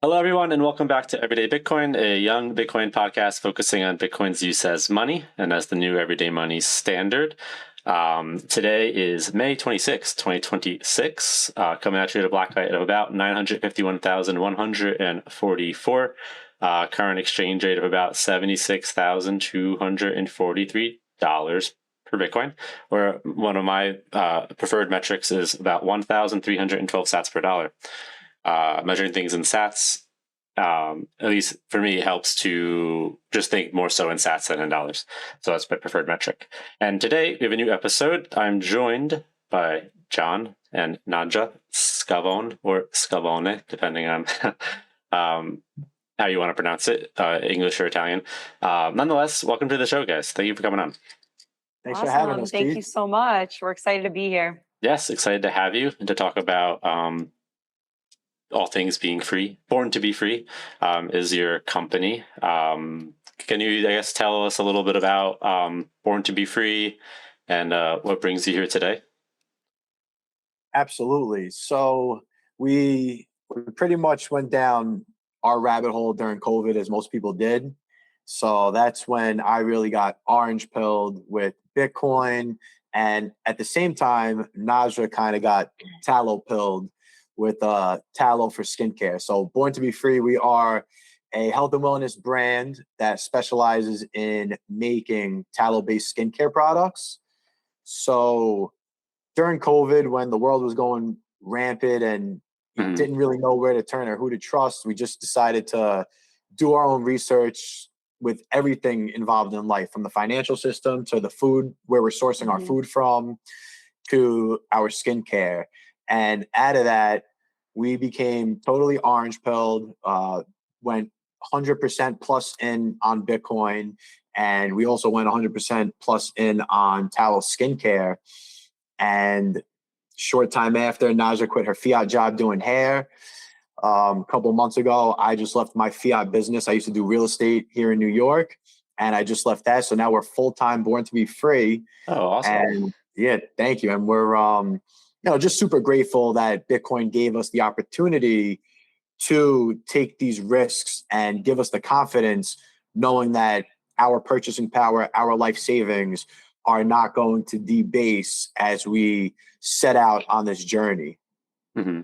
Hello, everyone, and welcome back to Everyday Bitcoin, a young Bitcoin podcast focusing on Bitcoin's use as money and as the new everyday money standard. Today is May 26, 2026, coming at you at a black light of about 951,144, current exchange rate of about $76,243 per Bitcoin, or one of my preferred metrics is about 1,312 sats per dollar. Measuring things in sats, at least for me, helps to just think more so in sats than in dollars. So that's my preferred metric. And today we have a new episode. I'm joined by John and Nadja, Scavone or Scavone, depending on how you want to pronounce it, English or Italian. Nonetheless, welcome to the show, guys. Thank you for coming on. Thanks for having us, Thank Keith. you so much. We're excited to be here. Yes, excited to have you and to talk about all things being free. Born to be Free is your company. Can you, I guess, tell us a little bit about Born to be Free and what brings you here today? Absolutely. So we pretty much went down our rabbit hole during COVID, as most people did. So that's when I really got orange pilled with Bitcoin. And at the same time, Nadja kind of got tallow pilled with tallow for skincare. So Born to be Free, we are a health and wellness brand that specializes in making tallow-based skincare products. So during COVID, when the world was going rampant and you didn't really know where to turn or who to trust, we just decided to do our own research with everything involved in life, from the financial system to the food, where we're sourcing our food from, to our skincare. And out of that, we became totally orange pilled, went 100% plus in on Bitcoin. And we also went 100% plus in on tallow skincare. And short time after, Nadja quit her Fiat job doing hair. A couple of months ago, I just left my Fiat business. I used to do real estate here in New York, and I just left that. So now we're full-time Born to be Free. Oh, awesome. And yeah, thank you. And we're just super grateful that Bitcoin gave us the opportunity to take these risks and give us the confidence, knowing that our purchasing power, our life savings are not going to debase as we set out on this journey. Mm-hmm.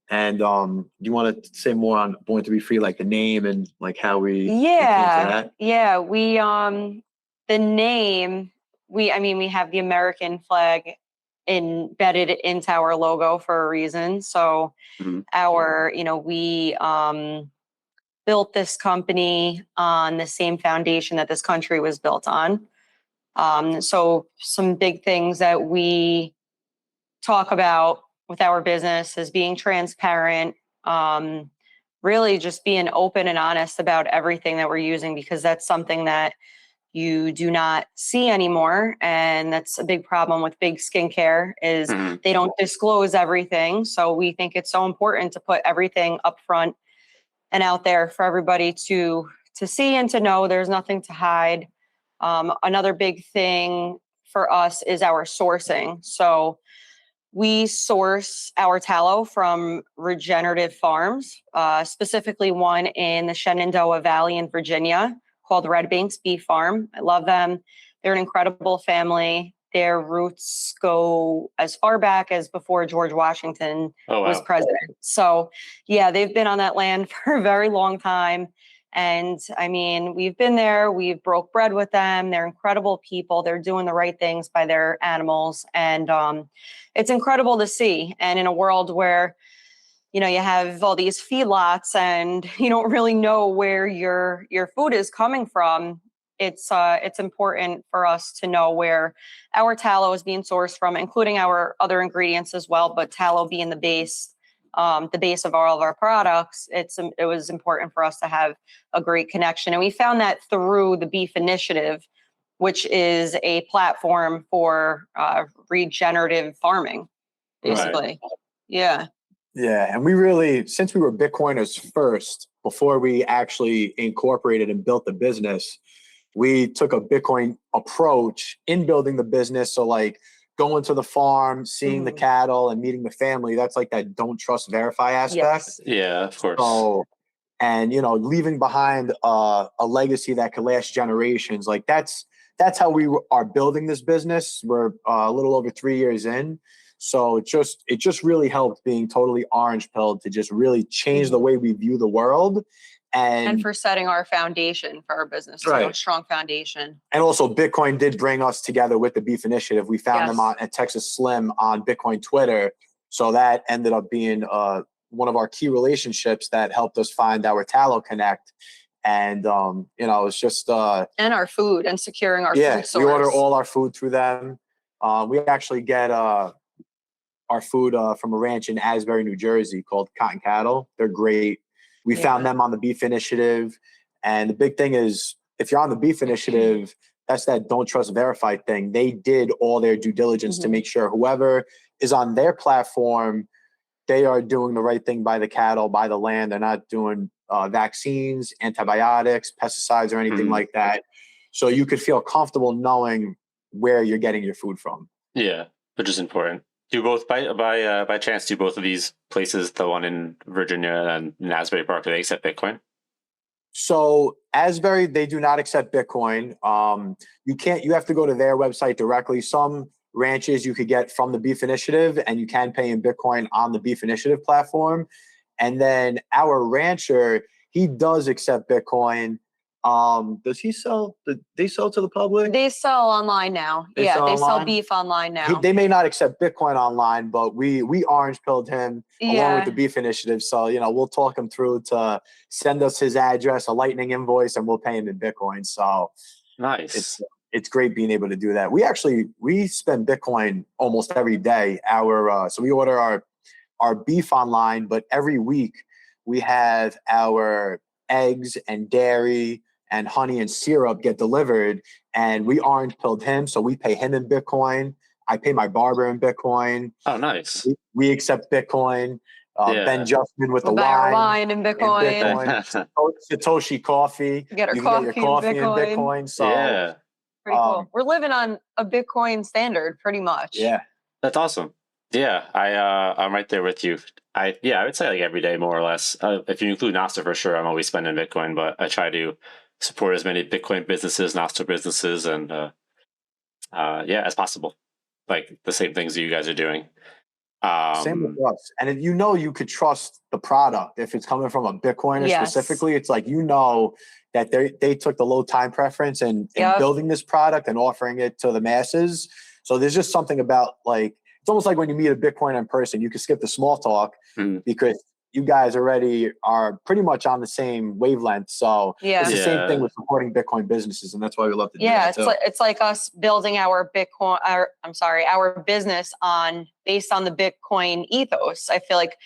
And do you want to say more on Born to be Free, like the name and like how we came to that? Yeah. We the name, we have the American flag embedded into our logo for a reason. So we built this company on the same foundation that this country was built on. So some big things that we talk about with our business is being transparent, really just being open and honest about everything that we're using, because that's something that you do not see anymore. And that's a big problem with big skincare is they don't disclose everything. So we think it's so important to put everything up front and out there for everybody to see and to know. There's nothing to hide. Another big thing for us is our sourcing. So we source our tallow from regenerative farms, specifically one in the Shenandoah Valley in Virginia called Red Banks Beef Farm. I love them. They're an incredible family. Their roots go as far back as before George Washington was president. So yeah, they've been on that land for a very long time. And I mean, we've been there, we've broke bread with them. They're incredible people. They're doing the right things by their animals. And it's incredible to see. And in a world where, you have all these feedlots and you don't really know where your food is coming from, it's important for us to know where our tallow is being sourced from, including our other ingredients as well. But tallow being the base of all of our products, it was important for us to have a great connection. And we found that through the Beef Initiative, which is a platform for regenerative farming, basically. Right. Yeah. Yeah. And we really, since we were Bitcoiners first, before we actually incorporated and built the business, we took a Bitcoin approach in building the business. So like going to the farm, seeing the cattle and meeting the family, that's like that don't trust, verify aspect. Yes. Yeah, of course. So, and, you know, leaving behind a legacy that could last generations, like that's how we are building this business. We're a little over 3 years in. So it just really helped being totally orange pilled to just really change the way we view the world. And for setting our foundation for our business, right. a strong foundation. And also Bitcoin did bring us together with the Beef Initiative. We found them at Texas Slim on Bitcoin Twitter. So that ended up being one of our key relationships that helped us find our Tallow Connect. And, you know, it's just... and our food and securing our food source. We order all our food through them. We actually get our food from a ranch in Asbury, New Jersey called Cotton Cattle. They're great. We found them on the Beef Initiative. And the big thing is, if you're on the Beef Initiative, that's that don't trust, verify thing. They did all their due diligence to make sure whoever is on their platform, they are doing the right thing by the cattle, by the land. They're not doing vaccines, antibiotics, pesticides, or anything like that. So you could feel comfortable knowing where you're getting your food from. Yeah, which is important. Do both by chance? Do both of these places, the one in Virginia and in Asbury Park, do they accept Bitcoin? So Asbury, they do not accept Bitcoin. You have to go to their website directly. Some ranches you could get from the Beef Initiative, and you can pay in Bitcoin on the Beef Initiative platform. And then our rancher, he does accept Bitcoin. Does he sell? They sell to the public? They sell online now. They sell beef online now. They may not accept Bitcoin online, but we orange pilled him along with the Beef Initiative. So, you know, we'll talk him through to send us his address, a Lightning invoice, and we'll pay him in Bitcoin. So nice. It's great being able to do that. We spend Bitcoin almost every day. So we order our beef online, but every week we have our eggs and dairy and honey and syrup get delivered, and we orange pilled him, so we pay him in Bitcoin. I pay my barber in Bitcoin. Oh, nice. We accept Bitcoin. Ben Justman with the wine in Bitcoin. Satoshi Coffee. You get your coffee in Bitcoin. So pretty cool. We're living on a Bitcoin standard, pretty much. Yeah, that's awesome. Yeah, I'm right there with you. I would say like every day, more or less. If you include Nostr, for sure, I'm always spending Bitcoin, but I try to support as many Bitcoin businesses, Nostr businesses, and as possible. Like the same things that you guys are doing. Same with us. And if you know you could trust the product, if it's coming from a Bitcoiner specifically, it's like, you know that they took the low time preference in building this product and offering it to the masses. So there's just something about, like, it's almost like when you meet a Bitcoiner in person, you can skip the small talk because you guys already are pretty much on the same wavelength. So it's the same thing with supporting Bitcoin businesses, and that's why we love to do that too. It's like us building our business based on the Bitcoin ethos. I feel like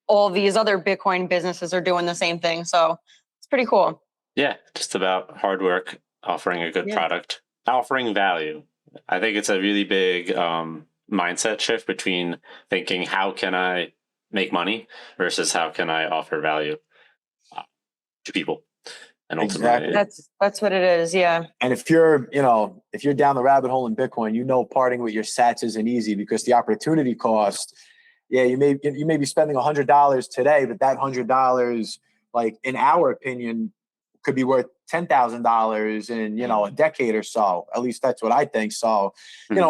all these other Bitcoin businesses are doing the same thing. So it's pretty cool. Yeah, just about hard work, offering a good product, offering value. I think it's a really big mindset shift between thinking, how can I make money versus how can I offer value to people? And ultimately, that's what it is. Yeah. And if you're down the rabbit hole in Bitcoin, you know, parting with your sats isn't easy, because the opportunity cost, you may be spending $100 today, but that $100, like, in our opinion, could be worth $10,000 in, a decade or so. At least that's what I think. So, when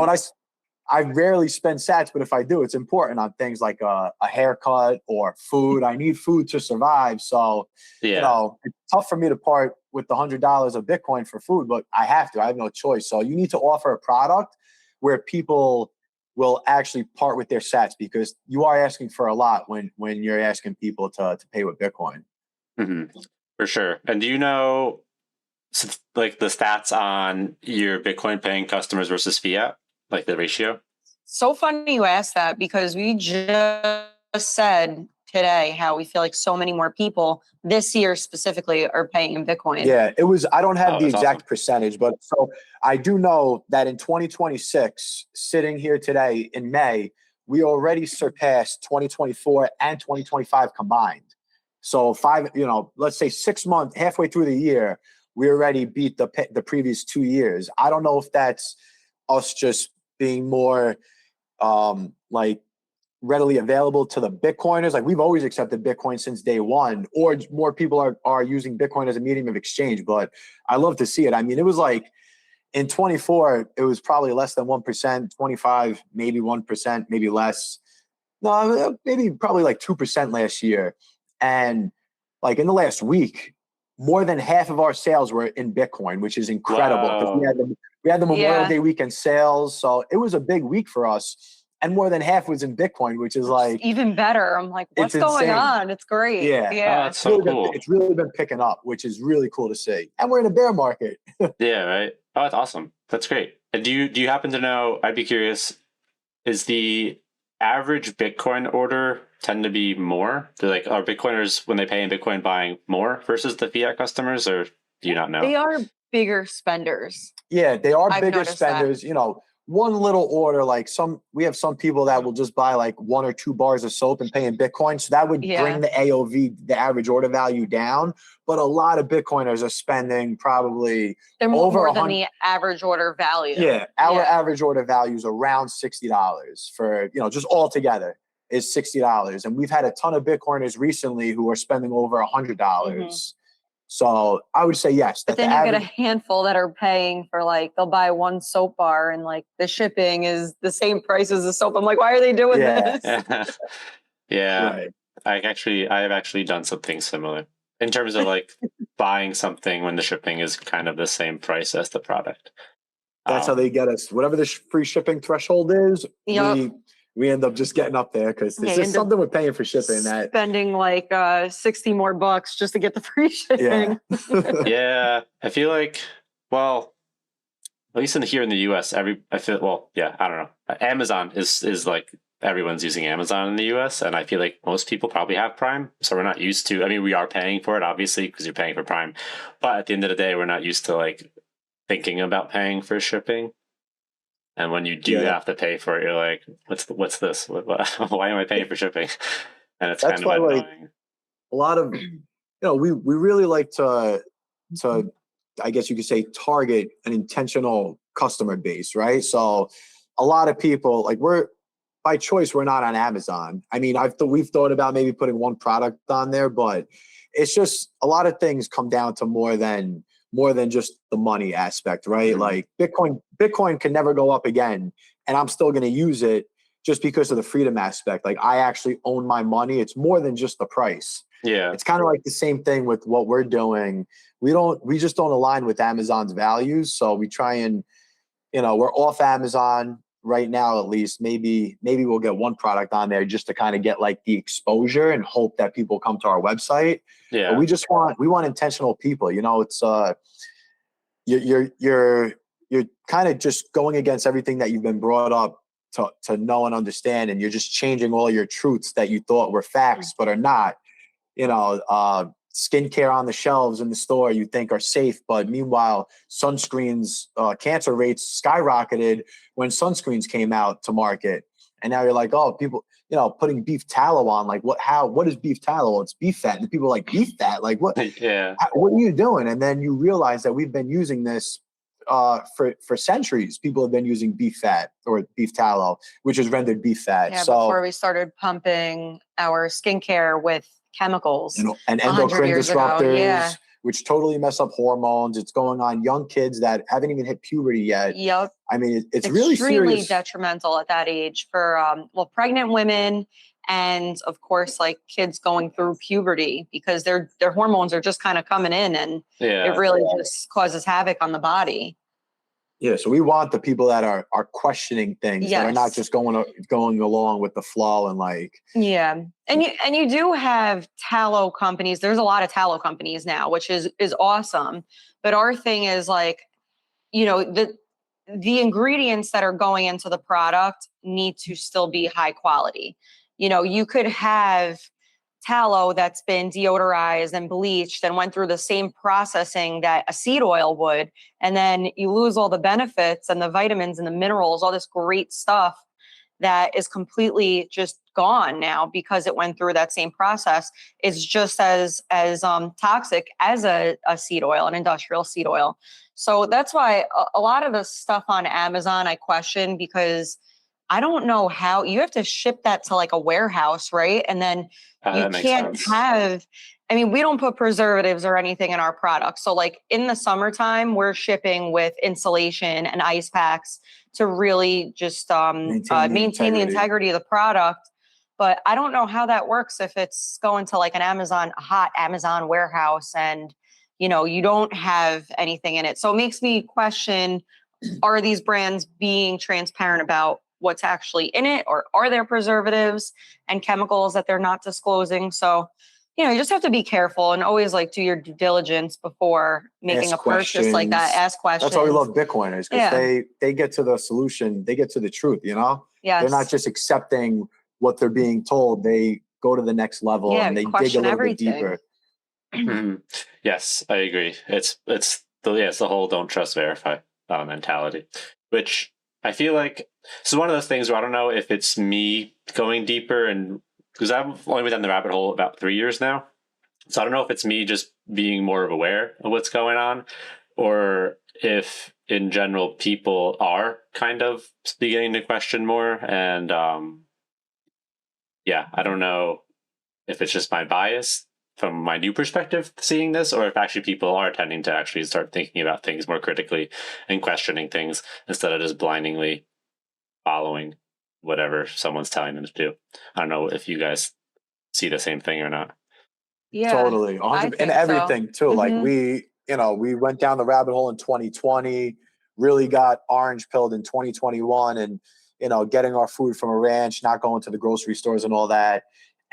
I rarely spend sats, but if I do, it's important on things like a haircut or food. I need food to survive. So, it's tough for me to part with the $100 of Bitcoin for food, but I have to. I have no choice. So you need to offer a product where people will actually part with their sats, because you are asking for a lot when you're asking people to pay with Bitcoin. Mm-hmm. For sure. And do you know, like, the stats on your Bitcoin paying customers versus fiat? Like the ratio? So funny you asked that, because we just said today how we feel like so many more people this year specifically are paying in Bitcoin. Yeah, I don't have the exact percentage, but so I do know that in 2026, sitting here today in May, we already surpassed 2024 and 2025 combined. So let's say 6 months, halfway through the year, we already beat the previous 2 years. I don't know if that's us just being more like readily available to the Bitcoiners. Like we've always accepted Bitcoin since day one, or more people are using Bitcoin as a medium of exchange. But I love to see it. I mean, it was like in 24, it was probably less than 1%, 25, maybe 1%, maybe less. No, maybe probably like 2% last year. And like in the last week, more than half of our sales were in Bitcoin, which is incredible because we had the Memorial Day weekend sales. So it was a big week for us. And more than half was in Bitcoin, which is like even better. I'm like, what's going on? It's great. Yeah. Oh, that's so cool. It's really been picking up, which is really cool to see. And we're in a bear market. Yeah, right. Oh, that's awesome. That's great. And do you happen to know, I'd be curious, is the average Bitcoin order tend to be more? They're like, are Bitcoiners, when they pay in Bitcoin, buying more versus the fiat customers, or do you not know? They are bigger spenders. Yeah, they are bigger spenders. You know, one little order, like we have some people that will just buy like 1 or 2 bars of soap and pay in Bitcoin. So that would bring the AOV, the average order value, down. But a lot of Bitcoiners are spending probably more than the average order value. Yeah, our average order value is around $60 for, just all together is $60. And we've had a ton of Bitcoiners recently who are spending over $100. Mm-hmm. So I would say yes. But then you get a handful that are paying for like, they'll buy 1 soap bar and like the shipping is the same price as the soap. I'm like, why are they doing this? Yeah. Right. I have actually done something similar in terms of like buying something when the shipping is kind of the same price as the product. That's how they get us. Whatever the free shipping threshold is, we end up just getting up there because this is something we're paying for shipping. Spending like $60 more just to get the free shipping. Yeah, I feel like, well, at least here in the US, I don't know. Amazon is like, everyone's using Amazon in the US, and I feel like most people probably have Prime, so we're not used to. I mean, we are paying for it obviously because you're paying for Prime, but at the end of the day, we're not used to like thinking about paying for shipping. And when you do have to pay for it, you're like, what's this? Why am I paying for shipping? And it's kind of annoying. Like, a lot of, we really like to, I guess you could say, target an intentional customer base, right? So a lot of people, like by choice, we're not on Amazon. I mean, we've thought about maybe putting one product on there, but it's just a lot of things come down to more than just the money aspect, right? Mm-hmm. Like Bitcoin can never go up again, and I'm still going to use it just because of the freedom aspect. Like I actually own my money. It's more than just the price. Yeah. It's kind of like the same thing with what we're doing. We just don't align with Amazon's values. So we try and, we're off Amazon right now, at least. Maybe we'll get one product on there just to kind of get like the exposure and hope that people come to our website. Yeah. But we want intentional people. It's you're kind of just going against everything that you've been brought up to know and understand, and you're just changing all your truths that you thought were facts but are not. Skincare on the shelves in the store you think are safe, but meanwhile sunscreens, cancer rates skyrocketed when sunscreens came out to market. And now you're like, oh, people, putting beef tallow on, like what is beef tallow? It's beef fat. And people are like, beef fat? Like what? Yeah. What are you doing? And then you realize that we've been using this for centuries. People have been using beef fat or beef tallow, which is rendered beef fat. Yeah, before we started pumping our skincare with chemicals and endocrine disruptors, which totally mess up hormones. It's going on young kids that haven't even hit puberty yet. Yep. I mean, it's really extremely detrimental at that age for pregnant women, and of course like kids going through puberty, because their hormones are just kind of coming in, and it really just causes havoc on the body. Yeah, so we want the people that are questioning things, that are not just going along with the flow and like. Yeah, and you do have tallow companies. There's a lot of tallow companies now, which is awesome. But our thing is like, the ingredients that are going into the product need to still be high quality. You could have tallow that's been deodorized and bleached and went through the same processing that a seed oil would, and then you lose all the benefits and the vitamins and the minerals, all this great stuff that is completely just gone now because it went through that same process. It's just as toxic as a seed oil, an industrial seed oil. So that's why a lot of the stuff on Amazon I question, because I don't know how you have to ship that to like a warehouse, right? And then you can't have, I mean, we don't put preservatives or anything in our products. So like in the summertime, we're shipping with insulation and ice packs to really just maintain the integrity of the product. But I don't know how that works if it's going to like a hot Amazon warehouse and, you know, you don't have anything in it. So it makes me question, are these brands being transparent about what's actually in it, or are there preservatives and chemicals that they're not disclosing? So, you know, you just have to be careful and always like do your due diligence before making a purchase like that. Ask questions. That's why we love Bitcoiners, because they get to the solution, they get to the truth, you know? Yes. They're not just accepting what they're being told. They go to the next level and they dig a little bit deeper. Yes, I agree. It's the whole don't trust, verify mentality, which I feel like this is one of those things where I don't know if it's me going deeper, and because I've only been down the rabbit hole about 3 years now, so I don't know if it's me just being more aware of what's going on, or if in general people are kind of beginning to question more. And I don't know if it's just my bias from my new perspective seeing this, or if actually people are tending to actually start thinking about things more critically and questioning things instead of just blindly following whatever someone's telling them to do. I don't know if you guys see the same thing or not. Yeah, totally. 100, and everything too. Like we went down the rabbit hole in 2020, really got orange pilled in 2021, and, you know, getting our food from a ranch, not going to the grocery stores and all that.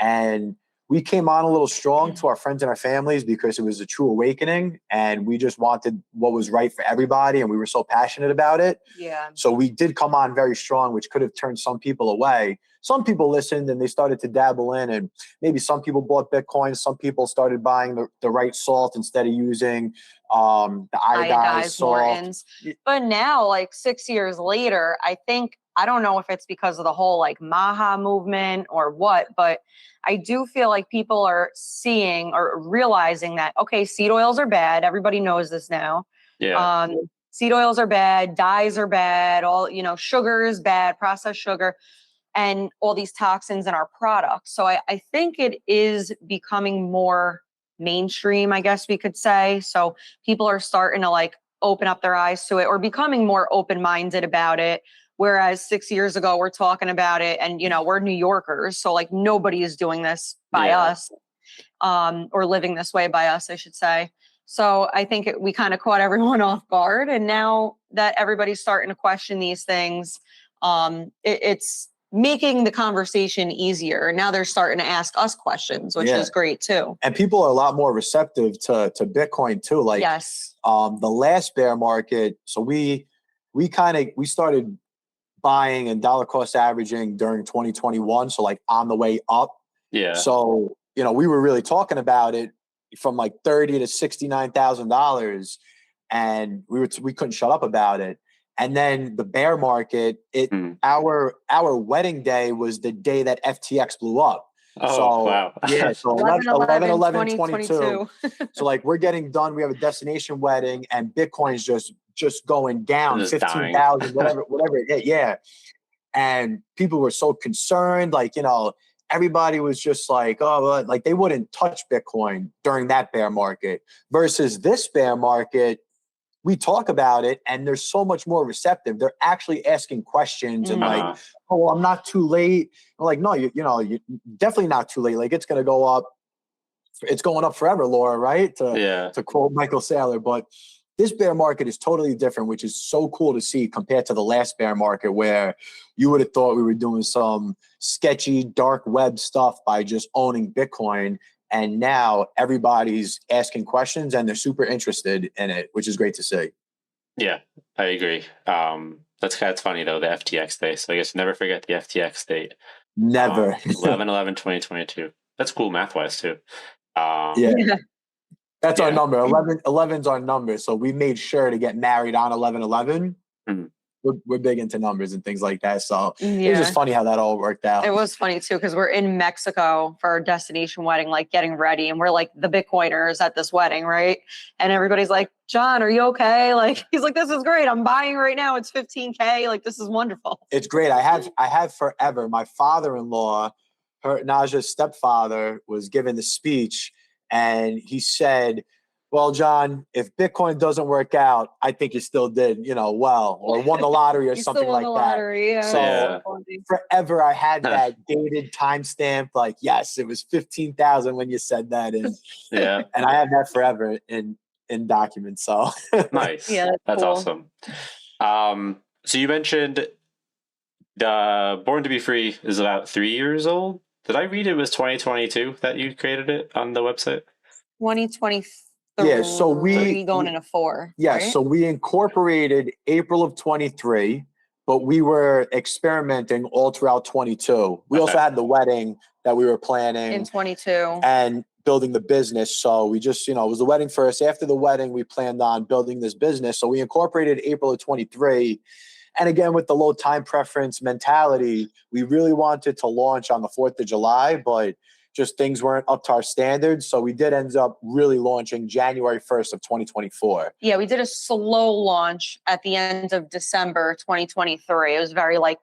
And we came on a little strong to our friends and our families because it was a true awakening, and we just wanted what was right for everybody, and we were so passionate about it. Yeah. So we did come on very strong, which could have turned some people away. Some people listened and they started to dabble in, and maybe some people bought Bitcoin. Some people started buying the right salt instead of using the iodized salt. But now, like 6 years later, I don't know if it's because of the whole like Maha movement or what, but I do feel like people are seeing or realizing that, okay, seed oils are bad. Everybody knows this now. Yeah. Seed oils are bad. Dyes are bad. Sugar is bad, processed sugar, and all these toxins in our products. So I think it is becoming more mainstream, I guess we could say. So people are starting to like open up their eyes to it, or becoming more open-minded about it. Whereas 6 years ago, we're talking about it and, you know, we're New Yorkers. So like nobody is doing this by us, or living this way by us, I should say. So I think we kind of caught everyone off guard. And now that everybody's starting to question these things, it's making the conversation easier. Now they're starting to ask us questions, which is great too. And people are a lot more receptive to Bitcoin too. Like the last bear market. So we started buying and dollar cost averaging during 2021. So like on the way up. Yeah. So, you know, we were really talking about it from like $30,000 to $69,000, and we couldn't shut up about it. And then the bear market, our wedding day was the day that FTX blew up. Oh, so, wow. Yeah. So 11/11/22. So like we're getting done. We have a destination wedding, and Bitcoin's just going down 15,000, whatever it hit. Yeah. And people were so concerned, like, you know, everybody was just like, oh, like they wouldn't touch Bitcoin during that bear market versus this bear market. We talk about it and they're so much more receptive. They're actually asking questions and like, oh, well, I'm not too late. I'm like, no, you're definitely not too late. Like it's going to go up. It's going up forever, Laura, right? To quote Michael Saylor. But this bear market is totally different, which is so cool to see compared to the last bear market where you would have thought we were doing some sketchy dark web stuff by just owning Bitcoin. And now everybody's asking questions and they're super interested in it, which is great to see. Yeah, I agree. That's funny though, the FTX day. So I guess never forget the FTX date. Never. 11/11/2022. That's cool math-wise too. That's our number. 11's our number. So we made sure to get married on 11/11, we're big into numbers and things like that. So it was Yeah. just funny how that all worked out. It was funny too, because we're in Mexico for our destination wedding, like getting ready, and we're like the Bitcoiners at this wedding, right? And everybody's like, John, are you okay? Like, he's like, this is great. I'm buying right now. It's 15K. Like, this is wonderful. It's great. I have forever. My father-in-law, Nadja's stepfather, was giving the speech, and he said, well, John, if Bitcoin doesn't work out, I think you still did, well, or won the lottery or You something still won like the that. lottery. Yeah. So forever I had that dated timestamp, like, yes, it was 15,000 when you said that. And and I have that forever in documents. So nice. Yeah, that's cool. awesome. So you mentioned Born to Be Free is about 3 years old. Did I read it was 2022 that you created it on the website? 2023. Yeah, so going into 4. Yes, right? so we incorporated April of 23, but we were experimenting all throughout 22. We also had the wedding that we were planning in 22 and building the business. So we just, it was the wedding first. After the wedding, we planned on building this business. So we incorporated April of 23. And again, with the low time preference mentality, we really wanted to launch on the 4th of July, but just things weren't up to our standards. So we did end up really launching January 1st of 2024. Yeah, we did a slow launch at the end of December 2023. It was very like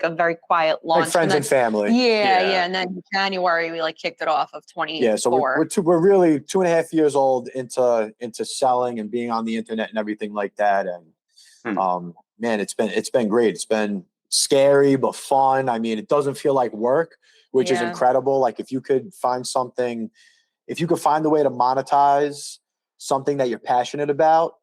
a very quiet launch. Like friends and family. Yeah. And then January we kicked it off of 24. Yeah, so we're really 2.5 years old into selling and being on the internet and everything like that. And man, it's been great. It's been scary but fun. I mean, it doesn't feel like work, which is incredible. Like if you could find the way to monetize something that you're passionate about,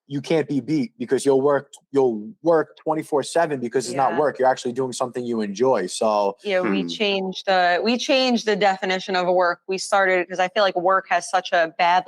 you can't be beat, because you'll work 24/7 because it's not work. You're actually doing something you enjoy. So we changed the definition of work. We started because I feel like work has such a bad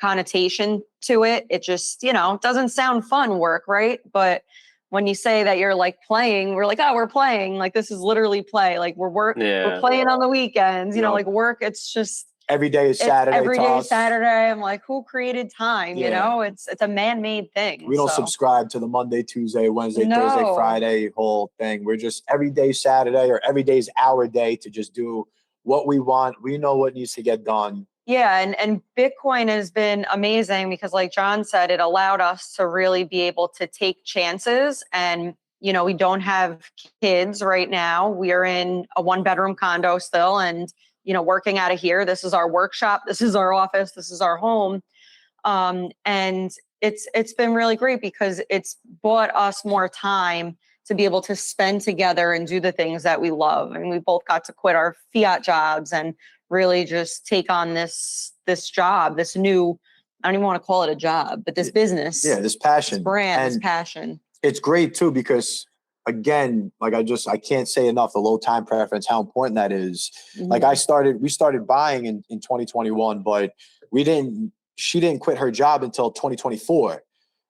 connotation to it. It just, doesn't sound fun, work, right? But when you say that you're playing, we're like, oh, we're playing. Like, this is literally play. Like we're playing on the weekends, work. It's just every day is Saturday. Every day is Saturday. I'm like, who created time? It's a man-made thing. We don't subscribe to the Monday, Tuesday, Wednesday, Thursday, Friday whole thing. We're just every day Saturday, or every day's our day to just do what we want. We know what needs to get done. Yeah, and Bitcoin has been amazing because, like John said, it allowed us to really be able to take chances. And, we don't have kids right now. We are in a 1-bedroom condo still, and, working out of here. This is our workshop. This is our office. This is our home. And it's been really great because it's bought us more time to be able to spend together and do the things that we love. I mean, we both got to quit our Fiat jobs and really just take on this job, this new, I don't even want to call it a job, but this business. Yeah, this passion. This brand, this passion. It's great too, because again, I can't say enough, the low time preference, how important that is. Mm-hmm. We started buying in 2021, but she didn't quit her job until 2024.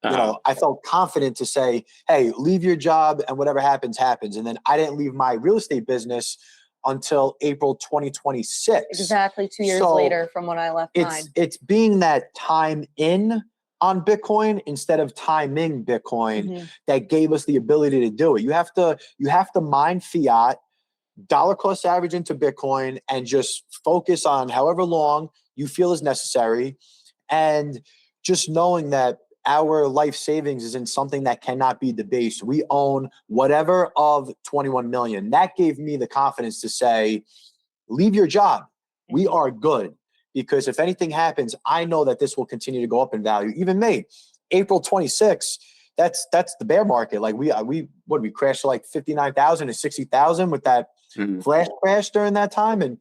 I felt confident to say, hey, leave your job and whatever happens, happens. And then I didn't leave my real estate business until April 2026. Exactly 2 years later from when I left mine. It's being that time in on Bitcoin instead of timing Bitcoin that gave us the ability to do it. You have to mine fiat, dollar cost average into Bitcoin, and just focus on however long you feel is necessary. And just knowing that our life savings is in something that cannot be debased. We own whatever of 21 million. That gave me the confidence to say, leave your job. We are good. Because if anything happens, I know that this will continue to go up in value. Even me, April 26th, that's the bear market. Like we crashed to 59,000 to 60,000 with that flash crash during that time. And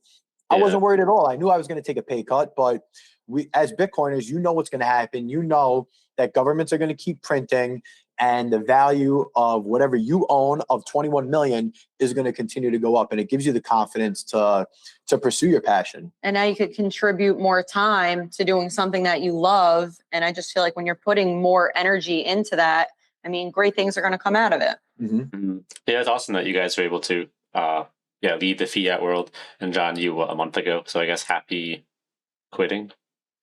I wasn't worried at all. I knew I was going to take a pay cut, but we, as Bitcoiners, what's going to happen. That governments are going to keep printing, and the value of whatever you own of 21 million is going to continue to go up. And it gives you the confidence to pursue your passion. And now you could contribute more time to doing something that you love. And I just feel like when you're putting more energy into that, I mean, great things are going to come out of it. Mm-hmm. Mm-hmm. Yeah, it's awesome that you guys were able to leave the fiat world. And John, you a month ago. So I guess happy quitting.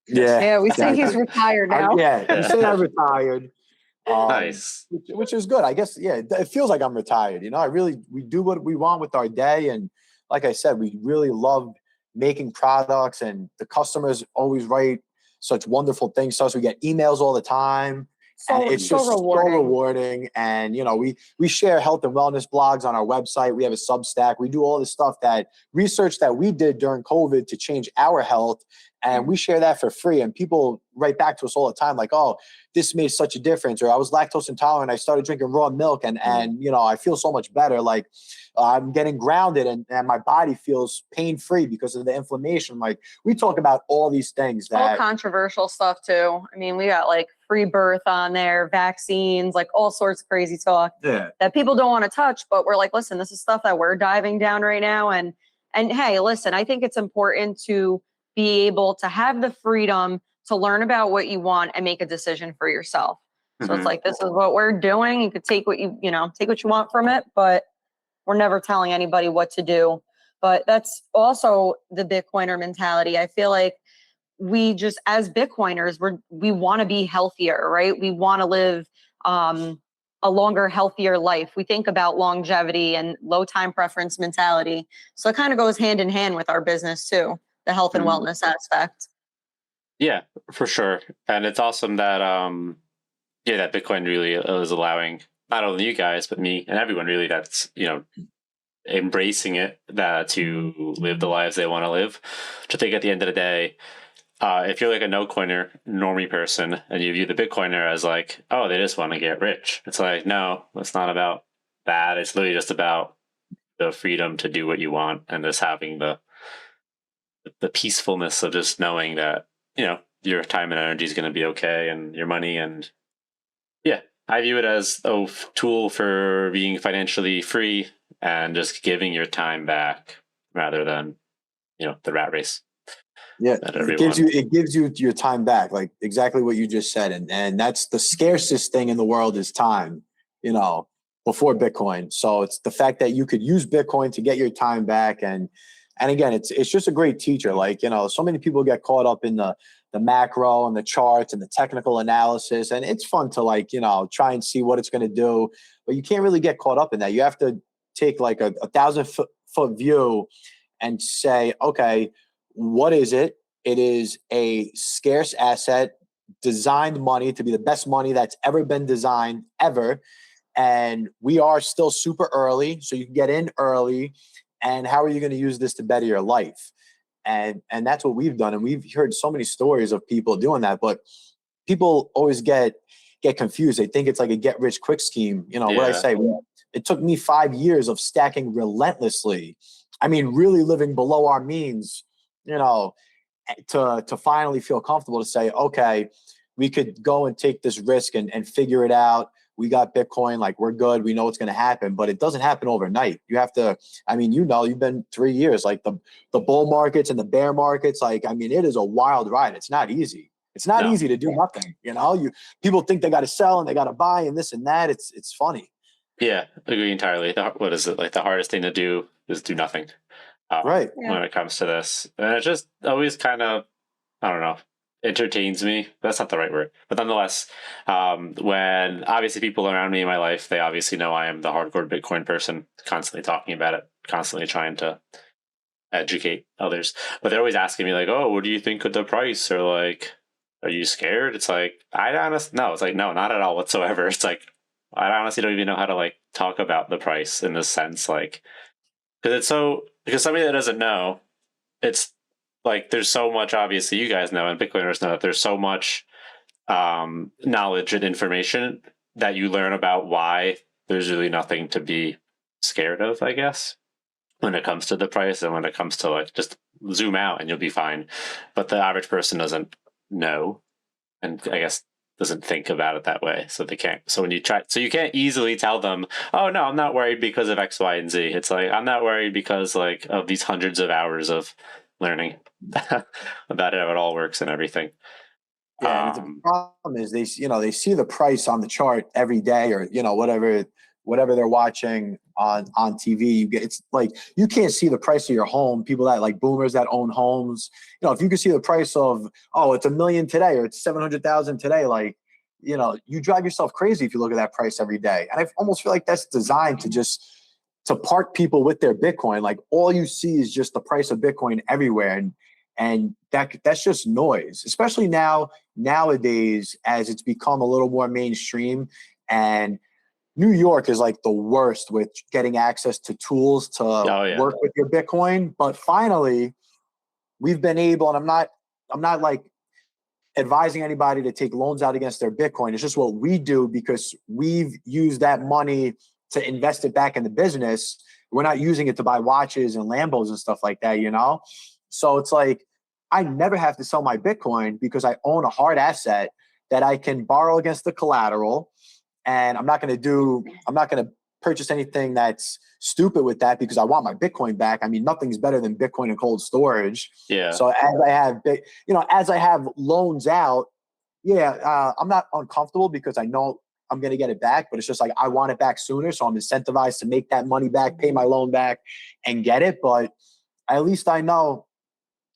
Yeah. Yeah, we say he's retired now. You say I retired. Nice. which is good. I guess, yeah, it feels like I'm retired. You know, we do what we want with our day. And like I said, we really love making products, and the customers always write such wonderful things to us. We get emails all the time. And it's just so rewarding. And, you know, we share health and wellness blogs on our website. We have a Substack. We do all this stuff, that research that we did during COVID to change our health. And we share that for free. And people write back to us all the time, like, oh, this made such a difference. Or I was lactose intolerant. I started drinking raw milk, and you know, I feel so much better. Like, I'm getting grounded, and my body feels pain-free because of the inflammation. Like, we talk about all these things that all controversial stuff too. I mean, we got like free birth on there, vaccines, like all sorts of crazy talk that people don't want to touch. But we're like, listen, this is stuff that we're diving down right now. And hey, listen, I think it's important to be able to have the freedom to learn about what you want and make a decision for yourself. So it's like, this is what we're doing. You could take what you want from it, but we're never telling anybody what to do. But that's also the Bitcoiner mentality. I feel like we just, as Bitcoiners, we want to be healthier, right? We want to live a longer, healthier life. We think about longevity and low time preference mentality. So it kind of goes hand in hand with our business too, the health and wellness aspect. Yeah, for sure. And it's awesome that that Bitcoin really is allowing not only you guys, but me and everyone really that's, you know, embracing it, that to live the lives they want to live. Which I think at the end of the day, if you're like a no coiner normie person and you view the Bitcoiner as like, oh, they just want to get rich, it's like, no, it's not about that. It's literally just about the freedom to do what you want, and just having the peacefulness of just knowing that, you know, your time and energy is going to be okay, and your money. And yeah, I view it as a tool for being financially free and just giving your time back rather than, you know, the rat race. Yeah, it gives you your time back, like exactly what you just said. And that's the scarcest thing in the world is time, you know, before Bitcoin. So it's the fact that you could use Bitcoin to get your time back. And again, it's just a great teacher. Like, you know, so many people get caught up in the macro and the charts and the technical analysis. And it's fun to, like, you know, try and see what it's going to do, but you can't really get caught up in that. You have to take like a 1,000-foot view and say, okay, what is it? It is a scarce asset, designed money to be the best money that's ever been designed ever. And we are still super early, so you can get in early. And how are you going to use this to better your life? And that's what we've done. And we've heard so many stories of people doing that, but people always get confused. They think it's like a get rich quick scheme. You know, what I say, it took me 5 years of stacking relentlessly. I mean, really living below our means, you know, to finally feel comfortable to say, okay, we could go and take this risk and figure it out. We got Bitcoin, like, we're good. We know what's going to happen, but it doesn't happen overnight. You have to, I mean, you know, you've been 3 years, like the bull markets and the bear markets. Like, I mean, it is a wild ride. It's not easy. It's not easy to do nothing. You know, people think they got to sell and they got to buy and this and that. It's funny. Yeah, agree entirely. What is it? Like, the hardest thing to do is do nothing. Right. When it comes to this. And it just always kind of, I don't know, entertains me. That's not the right word. But nonetheless, when obviously people around me in my life, they obviously know I am the hardcore Bitcoin person, constantly talking about it, constantly trying to educate others. But they're always asking me like, oh, what do you think of the price? Or like, are you scared? It's like, no, it's like, no, not at all whatsoever. It's like, I honestly don't even know how to like talk about the price in this sense. Like, because somebody that doesn't know, it's like, there's so much, obviously you guys know, and Bitcoiners know that there's so much knowledge and information that you learn about why there's really nothing to be scared of, I guess, when it comes to the price, and when it comes to like, just zoom out and you'll be fine. But the average person doesn't know, and I guess doesn't think about it that way. So they can't. So when you can't easily tell them, oh no, I'm not worried because of X, Y, and Z. It's like, I'm not worried because like of these hundreds of hours of learning about how it all works and everything. Yeah, the problem is they see the price on the chart every day, or, you know, whatever they're watching on TV. It's like, you can't see the price of your home. People that, like, boomers that own homes, you know, if you could see the price of, oh, it's $1 million today, or it's 700,000 today, like, you know, you drive yourself crazy if you look at that price every day. And I almost feel like that's designed to park people with their Bitcoin. Like all you see is just the price of Bitcoin everywhere. And that's just noise, especially nowadays, as it's become a little more mainstream. And New York is like the worst with getting access to tools to work with your Bitcoin. But finally, we've been able, and I'm not like advising anybody to take loans out against their Bitcoin. It's just what we do because we've used that money to invest it back in the business. We're not using it to buy watches and Lambos and stuff like that, you know? So it's like, I never have to sell my Bitcoin because I own a hard asset that I can borrow against the collateral. And I'm not going to purchase anything that's stupid with that because I want my Bitcoin back. I mean, nothing's better than Bitcoin and cold storage. Yeah. So as I have loans out, I'm not uncomfortable because I know I'm going to get it back, but it's just like, I want it back sooner. So I'm incentivized to make that money back, pay my loan back and get it. But at least I know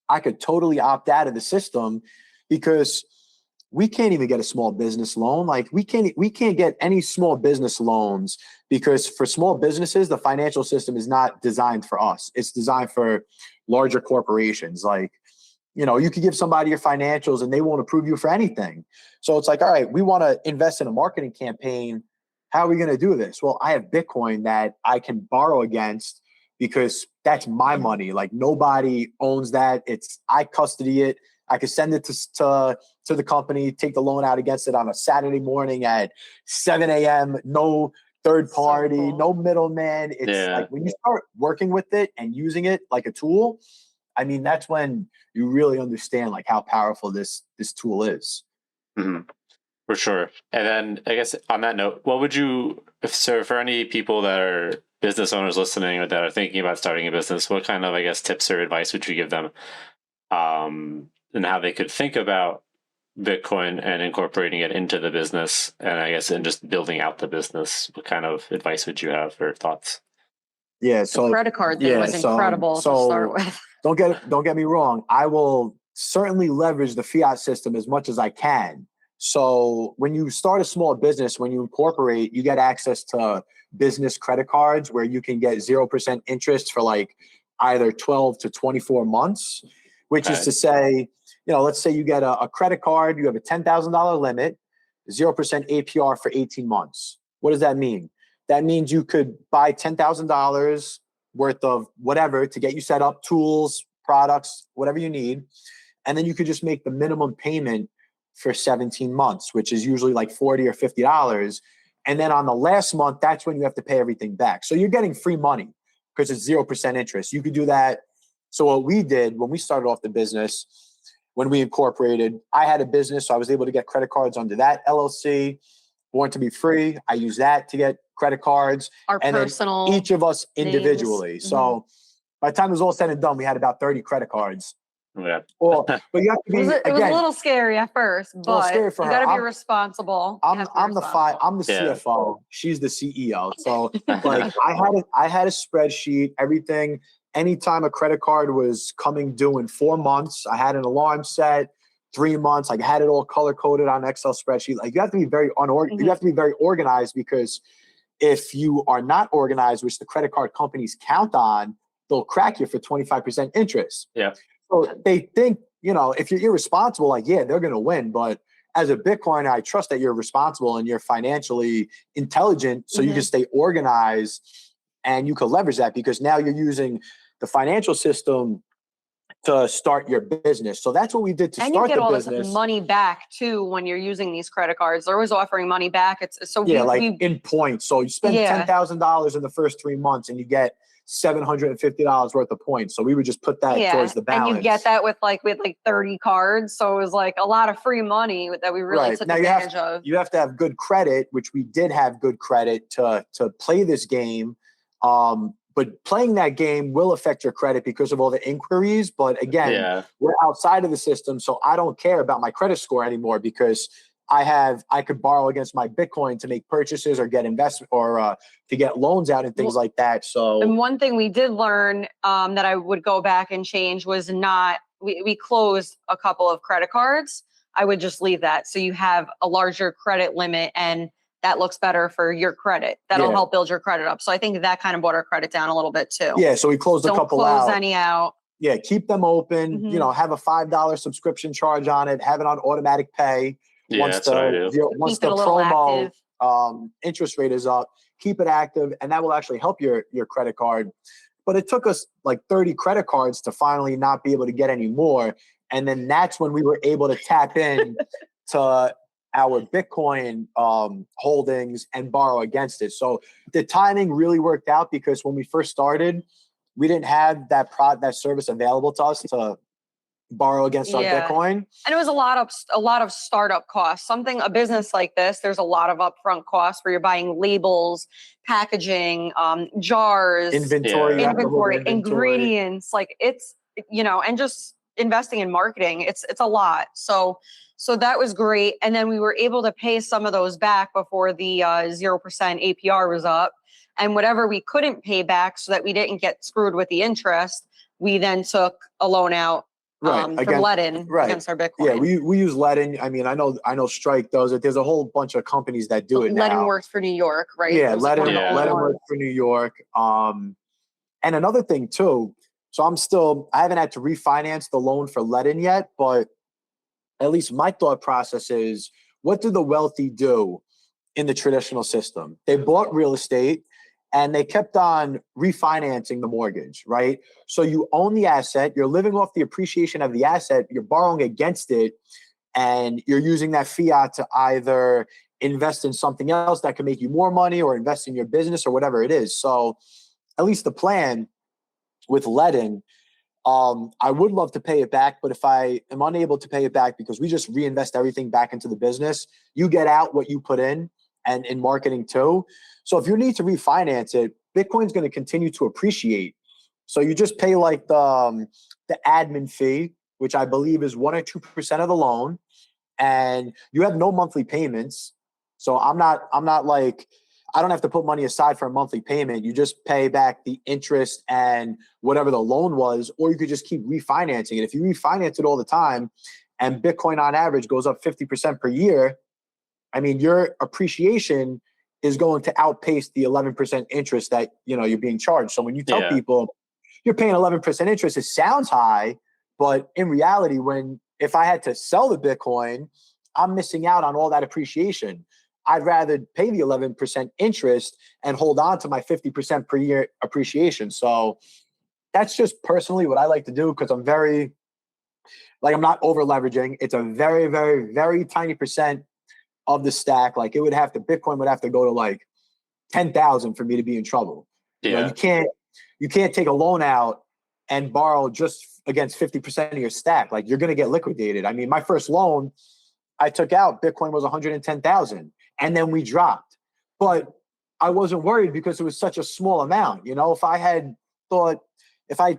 I could totally opt out of the system because we can't even get a small business loan. Like we can't get any small business loans because for small businesses, the financial system is not designed for us. It's designed for larger corporations. Like, you know, you could give somebody your financials and they won't approve you for anything. So it's like, all right, we want to invest in a marketing campaign. How are we going to do this? Well, I have Bitcoin that I can borrow against because that's my money. Like nobody owns that. I custody it. I could send it to the company, take the loan out against it on a Saturday morning at 7 a.m. No third party, so cool. No middleman. It's like when you start working with it and using it like a tool, I mean, that's when you really understand like how powerful this tool is. Mm-hmm. For sure. And then I guess on that note, what would you, for any people that are business owners listening or that are thinking about starting a business, what kind of, I guess, tips or advice would you give them? And how they could think about Bitcoin and incorporating it into the business, and I guess in just building out the business. What kind of advice would you have or thoughts? Yeah, so the credit card thing was incredible to start with. Don't get me wrong. I will certainly leverage the fiat system as much as I can. So when you start a small business, when you incorporate, you get access to business credit cards where you can get 0% interest for like either 12 to 24 months, which is to say, you know, let's say you get a credit card, you have a $10,000 limit, 0% APR for 18 months. What does that mean? That means you could buy $10,000 worth of whatever to get you set up, tools, products, whatever you need. And then you could just make the minimum payment for 17 months, which is usually like $40 or $50. And then on the last month, that's when you have to pay everything back. So you're getting free money because it's 0% interest. You could do that. So what we did when we started off the business, when we incorporated, I had a business, so I was able to get credit cards under that LLC. Born to be free. I use that to get credit cards. Our and personal then each of us individually. names. So by the time it was all said and done, we had about 30 credit cards. Yeah. But you have to be. It was a little scary at first, but you got to be responsible. I'm the CFO. She's the CEO. So like I had a spreadsheet, everything. Anytime a credit card was coming due in 4 months, I had an alarm set. 3 months, like had it all color coded on an Excel spreadsheet. Like you have to be very You have to be very organized because if you are not organized, which the credit card companies count on, they'll crack you for 25% interest. Yeah. So they think, you know, if you're irresponsible, like, yeah, they're going to win. But as a Bitcoiner, I trust that you're responsible and you're financially intelligent so you can stay organized and you can leverage that because now you're using the financial system to start your business. So that's what we did to start the business. And you get all this money back too when you're using these credit cards. They're always offering money back. In points. So you spend $10,000 in the first 3 months and you get $750 worth of points. So we would just put that towards the balance. And you get that with 30 cards. So it was like a lot of free money that we really took advantage of. You have to have good credit, which we did have good credit to play this game. But playing that game will affect your credit because of all the inquiries. But again, we're outside of the system. So I don't care about my credit score anymore because I could borrow against my Bitcoin to make purchases or get investment or to get loans out and things like that. So, and one thing we did learn that I would go back and change was we closed a couple of credit cards. I would just leave that. So you have a larger credit limit, and that looks better for your credit. That'll help build your credit up. So I think that kind of brought our credit down a little bit too. Yeah. So we closed a couple out. Don't close any out. Yeah. Keep them open, have a $5 subscription charge on it, have it on automatic pay. Yeah, that's what I do. Once the promo interest rate is up, keep it active, and that will actually help your credit card. But it took us like 30 credit cards to finally not be able to get any more. And then that's when we were able to tap in to our Bitcoin holdings and borrow against it. So the timing really worked out, because when we first started, we didn't have that service available to us to borrow against our Bitcoin. And it was a lot of startup costs. A business like this, there's a lot of upfront costs where you're buying labels, packaging, jars, inventory, ingredients. Like it's, and just investing in marketing, it's a lot. So that was great. And then we were able to pay some of those back before the 0% APR was up. And whatever we couldn't pay back, so that we didn't get screwed with the interest, we then took a loan out from Ledin against our Bitcoin. Yeah, we use Ledin. I mean, I know Strike does it. There's a whole bunch of companies that do it now. Ledin works for New York, right? Yeah, Ledin works for New York. And another thing too, so I haven't had to refinance the loan for Ledin yet, but at least my thought process is, what do the wealthy do in the traditional system? They bought real estate and they kept on refinancing the mortgage, right? So you own the asset, you're living off the appreciation of the asset, you're borrowing against it, and you're using that fiat to either invest in something else that can make you more money, or invest in your business, or whatever it is. So at least the plan with Ledin, I would love to pay it back, but if I am unable to pay it back because we just reinvest everything back into the business, you get out what you put in, and in marketing too. So if you need to refinance it, Bitcoin's going to continue to appreciate. So you just pay like the admin fee, which I believe is 1 or 2% of the loan, and you have no monthly payments. So I'm not like, I don't have to put money aside for a monthly payment. You just pay back the interest and whatever the loan was, or you could just keep refinancing it. If you refinance it all the time and Bitcoin on average goes up 50% per year, I mean, your appreciation is going to outpace the 11% interest that, you're being charged. So when you tell people you're paying 11% interest, it sounds high, but in reality, if I had to sell the Bitcoin, I'm missing out on all that appreciation. I'd rather pay the 11% interest and hold on to my 50% per year appreciation. So that's just personally what I like to do, because I'm not over leveraging. It's a very, very, very tiny percent of the stack. Like Bitcoin would have to go to like 10,000 for me to be in trouble. Yeah. You can't take a loan out and borrow just against 50% of your stack. Like, you're going to get liquidated. I mean, my first loan I took out, Bitcoin was 110,000. And then we dropped. But I wasn't worried because it was such a small amount. If I had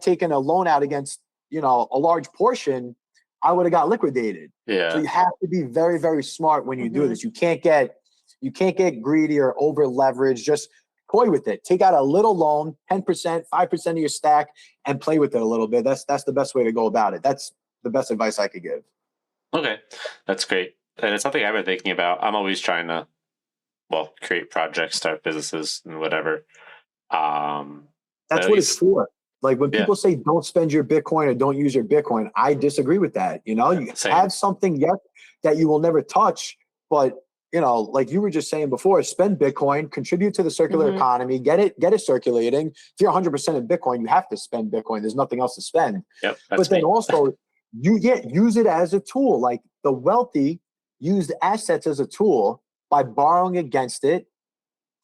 taken a loan out against, a large portion, I would have got liquidated. Yeah. So you have to be very, very smart when you do this. You can't get greedy or over leveraged. Just toy with it. Take out a little loan, 10%, 5% of your stack, and play with it a little bit. That's the best way to go about it. That's the best advice I could give. Okay. That's great. And it's something I've been thinking about. I'm always trying to, create projects, start businesses, and whatever. That's what it's for. Like, when people say don't spend your Bitcoin or don't use your Bitcoin, I disagree with that. You have something that you will never touch, but like you were just saying before, spend Bitcoin, contribute to the circular economy, get it circulating. If you're 100% in Bitcoin, you have to spend Bitcoin. There's nothing else to spend. Yep, but then also use it as a tool. Like, the wealthy use the assets as a tool by borrowing against it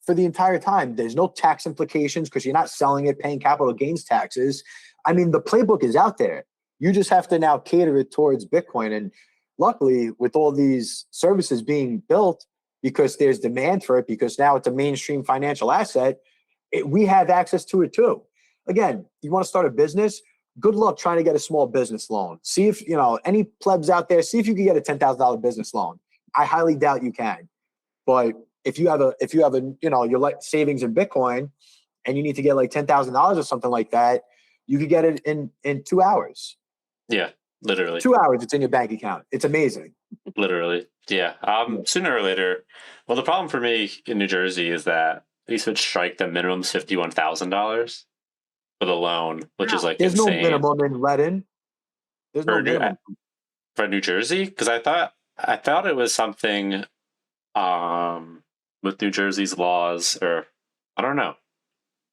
for the entire time. There's no tax implications because you're not selling it, paying capital gains taxes. I mean, the playbook is out there. You just have to now cater it towards Bitcoin. And luckily, with all these services being built, because there's demand for it, because now it's a mainstream financial asset, we have access to it too. Again, you want to start a business, good luck trying to get a small business loan. See if, any plebs out there, see if you can get a $10,000 business loan. I highly doubt you can. But if you have your savings in Bitcoin and you need to get like $10,000 or something like that, you could get it in 2 hours. Yeah, literally. 2 hours, it's in your bank account. It's amazing. Literally. Yeah. Sooner or later. Well, the problem for me in New Jersey is that they would strike the minimum's $51,000 for the loan, which is like There's no insane minimum in Leading. There's no for minimum. New Jersey. Because I thought it was something with New Jersey's laws, or I don't know.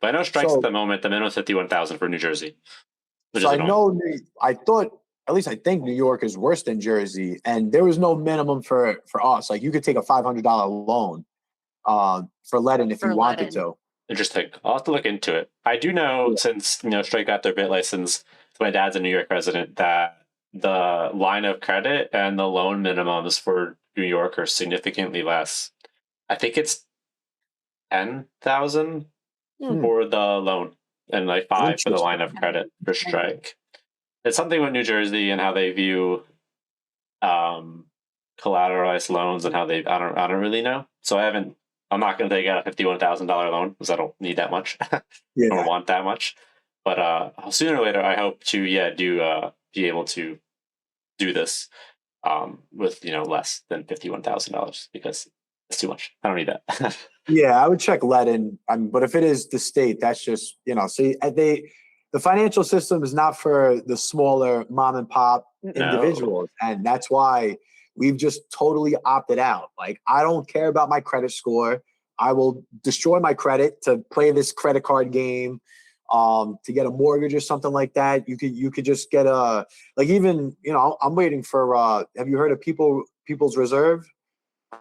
But I know strikes at the moment the minimum is 51,000 for New Jersey, which So is I annoying. know, I thought, at least I think New York is worse than Jersey, and there was no minimum for us. Like you could take a $500 loan for Leading if you wanted to. Interesting. I'll have to look into it. I do know, since Strike got their bit license, my dad's a New York resident, that the line of credit and the loan minimums for New York are significantly less. I think it's 10,000 for the loan and like 5 for the line of credit for Strike. It's something with New Jersey and how they view collateralized loans and how they I don't really know. So I'm not going to take out a $51,000 loan because I don't need that much. I don't want that much. But sooner or later, I hope to be able to do this with less than $51,000 because it's too much. I don't need that. Yeah, I would check Leading. But if it is the state, that's just see the financial system is not for the smaller mom and pop individuals, and that's why we've just totally opted out. Like, I don't care about my credit score. I will destroy my credit to play this credit card game, to get a mortgage or something like that. You could just get even I'm waiting for. Have you heard of People's Reserve?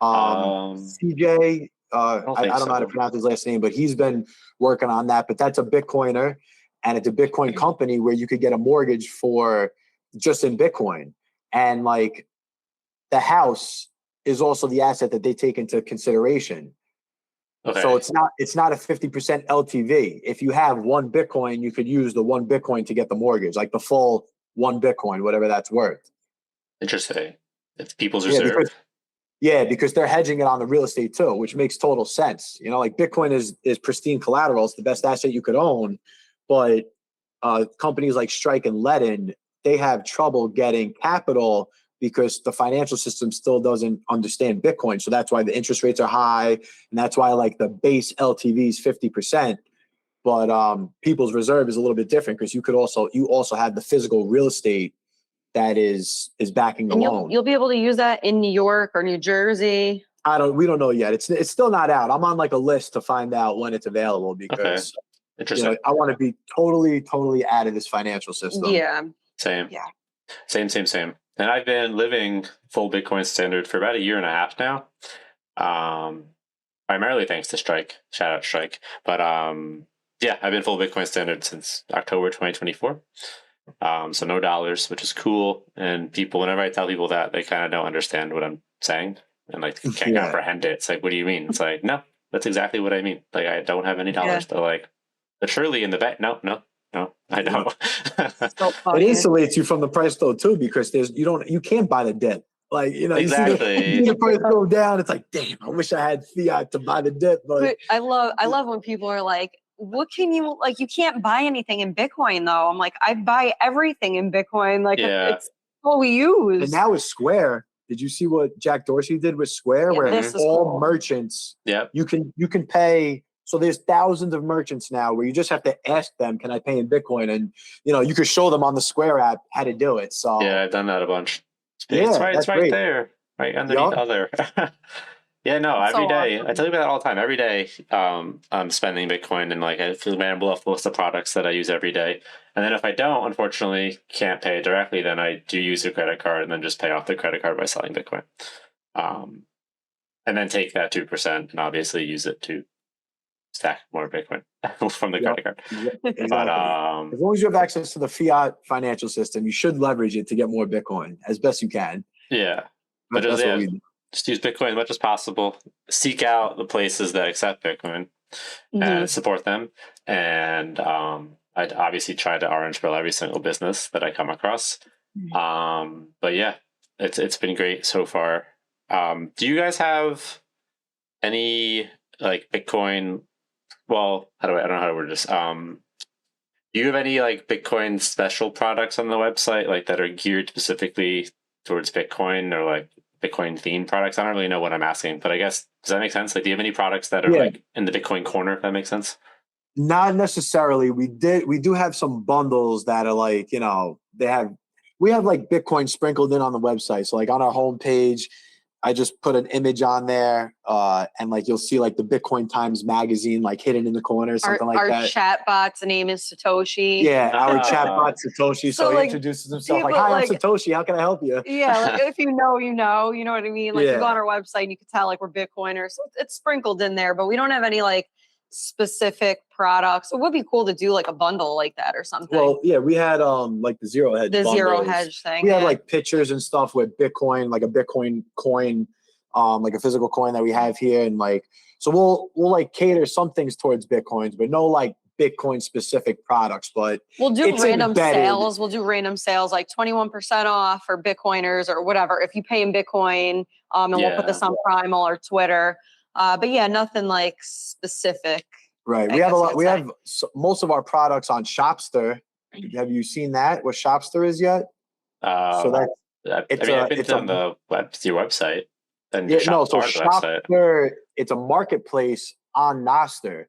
CJ. I don't know how to pronounce his last name, but he's been working on that. But that's a Bitcoiner, and it's a Bitcoin company where you could get a mortgage for just in Bitcoin, and like the house is also the asset that they take into consideration. Okay. So it's not a 50% LTV. If you have one Bitcoin, you could use the one Bitcoin to get the mortgage, like the full one Bitcoin, whatever that's worth. Interesting. It's People's Reserve. Because they're hedging it on the real estate too, which makes total sense. Like Bitcoin is pristine collateral. It's the best asset you could own. But companies like Strike and Leading, they have trouble getting capital because the financial system still doesn't understand Bitcoin. So that's why the interest rates are high. And that's why like the base LTV is 50%. But People's Reserve is a little bit different because you also have the physical real estate that is backing the loan. You'll be able to use that in New York or New Jersey. We don't know yet. It's still not out. I'm on like a list to find out when it's available because interesting. I want to be totally out of this financial system. Yeah. Same. Yeah. Same. And I've been living full Bitcoin standard for about a year and a half now. Primarily thanks to Strike. Shout out Strike. But I've been full Bitcoin standard since October 2024. So no dollars, which is cool. And whenever I tell people that, they kind of don't understand what I'm saying and like can't comprehend it. It's like, what do you mean? It's like, no, that's exactly what I mean. Like, I don't have any dollars. They're like, but surely in the bank. No, I don't. It insulates you from the price though too, because you can't buy the dip. Like, exactly. You see the price go down. It's like, damn, I wish I had fiat to buy the dip. But I love when people are like, what can you you can't buy anything in Bitcoin though. I'm like, I buy everything in Bitcoin. Like it's what we use. And now with Square, did you see what Jack Dorsey did with Square? Where all merchants, you can pay. So there's thousands of merchants now where you just have to ask them, can I pay in Bitcoin? And you could show them on the Square app how to do it. So yeah, I've done that a bunch. It's right there, right underneath other. Yeah, no, every day. I tell you about that all the time. Every day, I'm spending Bitcoin, and like I feel man off most of the products that I use every day. And then if I don't, unfortunately, can't pay directly, then I do use a credit card, and then just pay off the credit card by selling Bitcoin. And then take that 2% and obviously use it to stack more Bitcoin from the credit card. Exactly. But as long as you have access to the fiat financial system, you should leverage it to get more Bitcoin as best you can. Yeah, but that's what we do. Just use Bitcoin as much as possible. Seek out the places that accept Bitcoin and support them. And I'd obviously try to orange pill every single business that I come across. But yeah, it's been great so far. Do you guys have any like Bitcoin? Well, I don't know how to word this. Do you have any like Bitcoin special products on the website, like that are geared specifically towards Bitcoin, or like Bitcoin themed products? I don't really know what I'm asking, but I guess, does that make sense? Like, do you have any products that are like in the Bitcoin corner, if that makes sense? Not necessarily. We do have some bundles that are like, we have like Bitcoin sprinkled in on the website. So like on our homepage, I just put an image on there, and like you'll see like the Bitcoin Times magazine like hidden in the corner, something like that. Our chat bot's name is Satoshi. Yeah, our chatbot Satoshi. So he like, introduces himself like, "Hi, I'm Satoshi. How can I help you?" Yeah, like if you know, you know what I mean. Like you go on our website and you can tell like we're Bitcoiners. So it's sprinkled in there, but we don't have any like specific products. It would be cool to do like a bundle like that or something. Well, yeah, we had like the zero hedge. The bundles. Zero Hedge thing. We had like pictures and stuff with Bitcoin, like a Bitcoin coin, like a physical coin that we have here, and like so we'll like cater some things towards Bitcoins, but no like Bitcoin specific products. But we'll do random sales. We'll do random sales like 21% off for Bitcoiners or whatever if you pay in Bitcoin. And we'll put this on Primal or Twitter. But yeah, nothing like specific. Right. We have a lot. We have most of our products on Shopster. Have you seen that? What Shopster is yet? So that I've been on your website. And so Shopster, it's a marketplace on Nostr.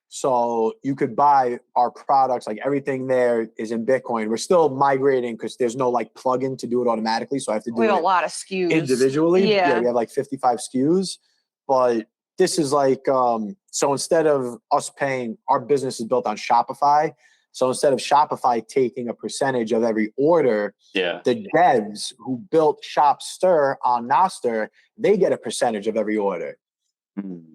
So you could buy our products, like everything there is in Bitcoin. We're still migrating because there's no like plugin to do it automatically. So I have to do it a lot of SKUs individually. Yeah, we have like 55 SKUs. But this is like, so instead of us paying, our business is built on Shopify. So instead of Shopify taking a percentage of every order, the devs who built Shopster on Nostr, they get a percentage of every order.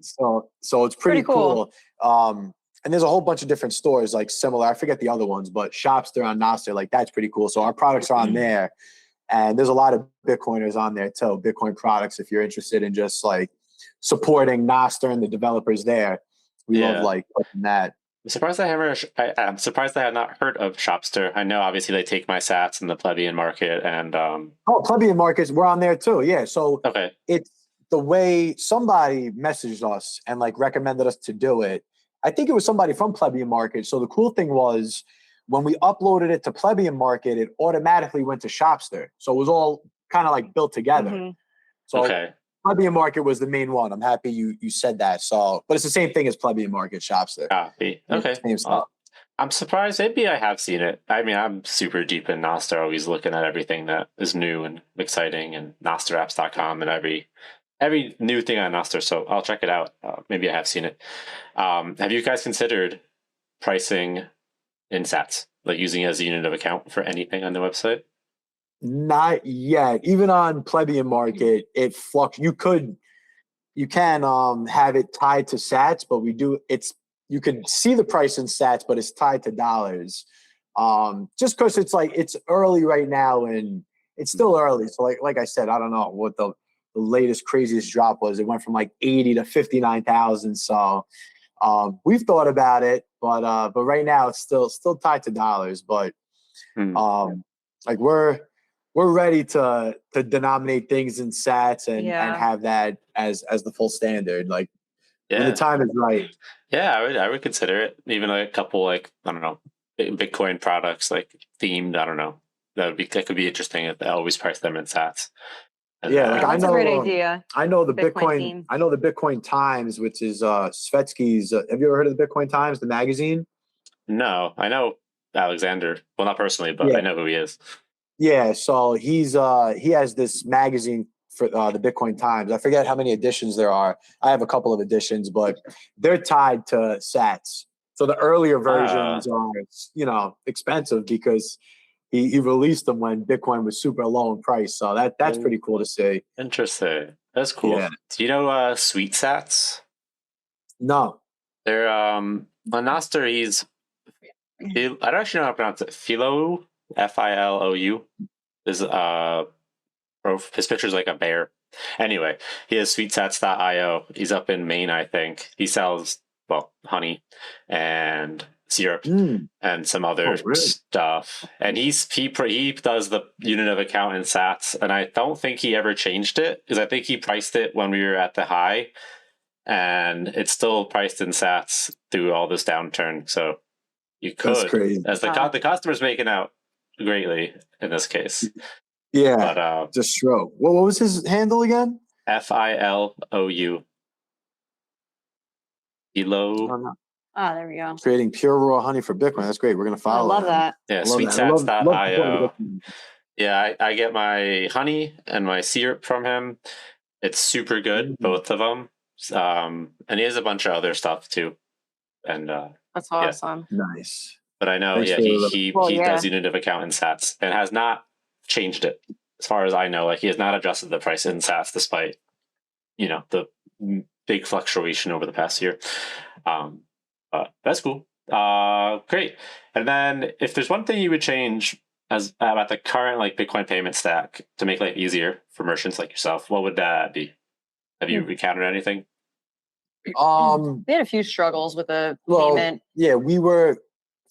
So it's pretty cool. And there's a whole bunch of different stores like similar. I forget the other ones, but Shopster on Nostr, like that's pretty cool. So our products are on there, and there's a lot of Bitcoiners on there too. Bitcoin products, if you're interested in just like supporting Nostr and the developers there, we love like putting that. I'm surprised I'm surprised I had not heard of Shopster. I know obviously they take my sats in the plebeian market and plebeian markets, we're on there too. Yeah. So it's the way somebody messaged us and like recommended us to do it. I think it was somebody from plebeian market. So the cool thing was when we uploaded it to plebeian market, it automatically went to Shopster. So it was all kind of like built together. So plebeian market was the main one. I'm happy you said that. So, but it's the same thing as plebeian market, Shopster. Copy. Okay. I'm surprised. Maybe I have seen it. I mean, I'm super deep in Nostr, always looking at everything that is new and exciting, and nostrapps.com and every new thing on Nostr. So I'll check it out. Maybe I have seen it. Have you guys considered pricing in sats, like using it as a unit of account for anything on the website? Not yet. Even on plebeian market, it you can have it tied to sats, but you can see the price in sats, but it's tied to dollars. Just because it's early right now and it's still early. So like I said, I don't know what the latest craziest drop was. It went from like 80 to 59,000. So we've thought about it, but right now it's still tied to dollars. But like we're ready to denominate things in sats and have that as the full standard. Like when the time is right. Yeah, I would consider it. Even like a couple like, I don't know, Bitcoin products like themed. I don't know. That could be interesting if they always price them in sats. And like that's a great idea. I know the Bitcoin Times, which is Svetsky's. Have you ever heard of the Bitcoin Times, the magazine? No, I know Alexander. Well, not personally, but I know who he is. Yeah, so he has this magazine for the Bitcoin Times. I forget how many editions there are. I have a couple of editions, but they're tied to sats. So the earlier versions are, expensive because he released them when Bitcoin was super low in price. So that's pretty cool to see. Interesting. That's cool. Yeah. Do you know Sweet Sats? No. They're on Nostr. I don't actually know how to pronounce it. Philou, Filou. His picture's like a bear. Anyway, he has sweetsats.io. He's up in Maine, I think. He sells honey and syrup and some other stuff. And he does the unit of account in sats, and I don't think he ever changed it because I think he priced it when we were at the high, and it's still priced in sats through all this downturn. So you could, as the customer's making out greatly in this case. Yeah, But just Shro. What was his handle again? FILOU. Elo. Oh, there we go. Creating pure raw honey for Bitcoin. That's great. We're gonna I follow. love him. that. Yeah, I love that. sweetsats.io. Yeah, I get my honey and my syrup from him. It's super good, both of them. And he has a bunch of other stuff too. And that's awesome. Yeah. Nice. But I know, Thanks he does unit of account in Sats and has not changed it as far as I know. Like he has not adjusted the price in Sats despite the big fluctuation over the past year. That's cool. Great. And then if there's one thing you would change as about the current like Bitcoin payment stack to make life easier for merchants like yourself, what would that be? Have you encountered anything? We had a few struggles with the payment. Yeah, we were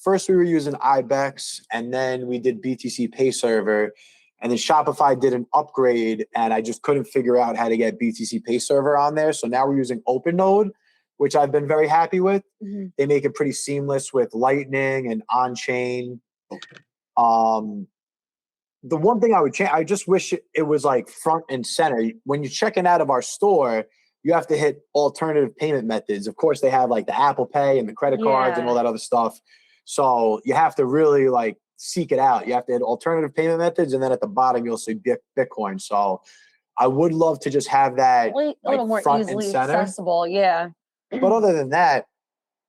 using IBEX, and then we did BTC Pay Server, and then Shopify did an upgrade, and I just couldn't figure out how to get BTC Pay Server on there. So now we're using OpenNode, which I've been very happy with. Mm-hmm. They make it pretty seamless with Lightning and on-chain. The one thing I would change, I just wish it was like front and center. When you're checking out of our store, you have to hit alternative payment methods. Of course, they have like the Apple Pay and the credit cards and all that other stuff. So you have to really like seek it out. You have to hit alternative payment methods, and then at the bottom you'll see Bitcoin. So I would love to just have that a little more easily accessible. Yeah. But other than that,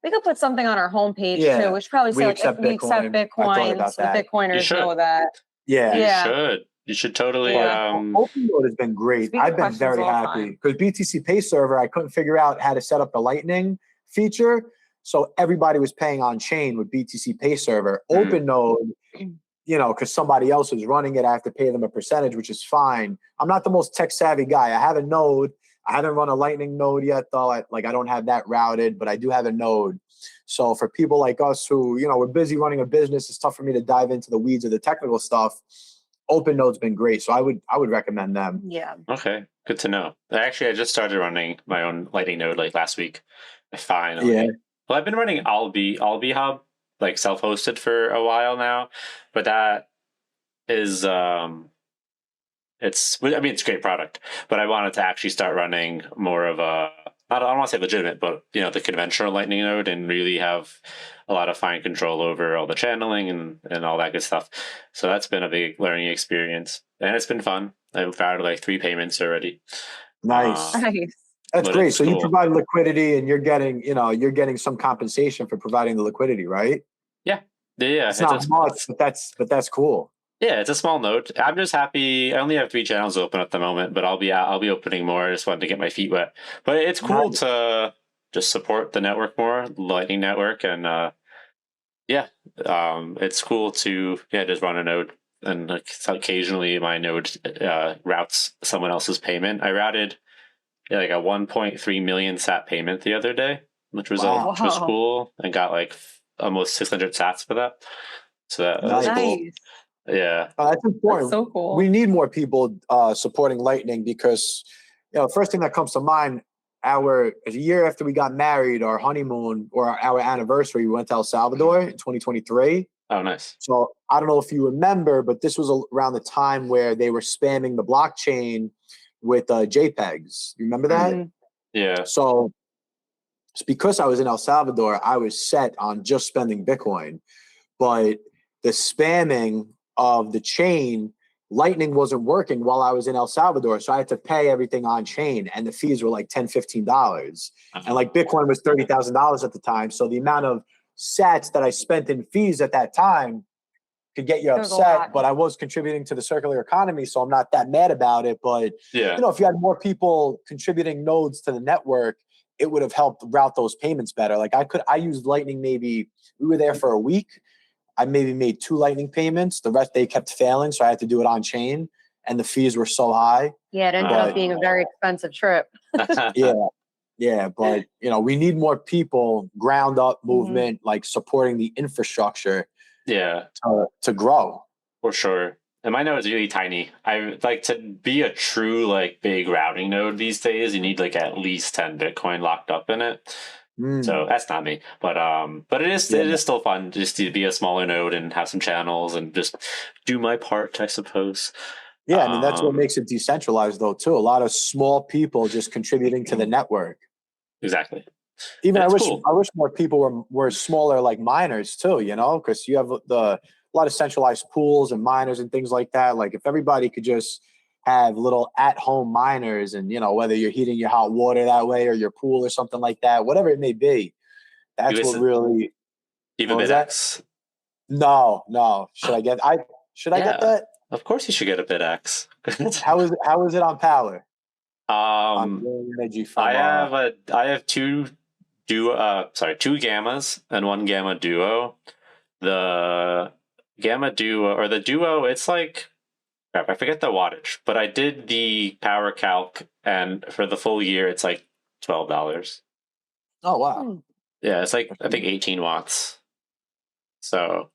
we could put something on our homepage too. We should probably say like we accept Bitcoin, so the Bitcoiners know that. Yeah, you should totally. OpenNode has been great. I've been very happy because BTC Pay Server, I couldn't figure out how to set up the Lightning feature, so everybody was paying on chain with BTC Pay Server. OpenNode, because somebody else is running it, I have to pay them a percentage, which is fine. I'm not the most tech savvy guy. I have a node. I haven't run a Lightning node yet, though. I don't have that routed, but I do have a node. So for people like us who, we're busy running a business, it's tough for me to dive into the weeds of the technical stuff. OpenNode's been great, so I would recommend them. Yeah. Okay, good to know. Actually, I just started running my own Lightning node like last week. I finally. Yeah. Well, I've been running Albi Hub, like self-hosted for a while now, but that is it's a great product, but I wanted to actually start running more of a, I don't want to say legitimate, but the conventional Lightning node and really have a lot of fine control over all the channeling and all that good stuff. So that's been a big learning experience, and it's been fun. I've routed like 3 payments already. Nice. That's great. So you provide liquidity, and you're getting some compensation for providing the liquidity, right? Yeah. It's not much, but that's cool. Yeah, it's a small node. I'm just happy. I only have 3 channels open at the moment, but I'll be opening more. I just wanted to get my feet wet. But it's cool to just support the network more, the Lightning network, and it's cool to just run a node. And occasionally my node routes someone else's payment. I routed like a 1.3 million sat payment the other day, which was which was cool, and got like almost 600 sats for that. So that was cool. Yeah, that's important. That's so cool. We need more people supporting Lightning because, first thing that comes to mind, a year after we got married, our honeymoon or our anniversary, we went to El Salvador in 2023. Oh, nice. So I don't know if you remember, but this was around the time where they were spamming the blockchain with JPEGs. You remember that? Mm-hmm. Yeah. So it's because I was in El Salvador, I was set on just spending Bitcoin, but the spamming of the chain, Lightning wasn't working while I was in El Salvador. So I had to pay everything on chain, and the fees were like $10, $15. And like Bitcoin was $30,000 at the time. So the amount of sats that I spent in fees at that time could get you upset, but I was contributing to the circular economy. So I'm not that mad about it. But, if you had more people contributing nodes to the network, it would have helped route those payments better. Like I used Lightning, we were there for a week. I maybe made 2 Lightning payments. The rest, they kept failing, so I had to do it on chain, and the fees were so high. Yeah, it ended up being a very expensive trip. Yeah, but we need more people, ground up movement, like supporting the infrastructure. Yeah, to grow for sure. And my node is really tiny. I like to be a true like big routing node these days. You need like at least 10 Bitcoin locked up in it. So that's not me, but it is still fun just to be a smaller node and have some channels and just do my part, I suppose. Yeah, I mean, that's what makes it decentralized, though, too. A lot of small people just contributing to the network. Exactly. Even It's cool. I wish more people were smaller, like miners too, because you have a lot of centralized pools and miners and things like that. Like if everybody could just have little at-home miners, and whether you're heating your hot water that way or your pool or something like that, whatever it may be, that's what really. You have a BidX? No. Should I get that? Of course you should get a BidX. How is it on power? I have two gammas and one gamma duo. The gamma duo or the duo, it's like crap, I forget the wattage, but I did the power calc, and for the full year it's like $12. Oh wow. Yeah, it's like I think 18 watts. So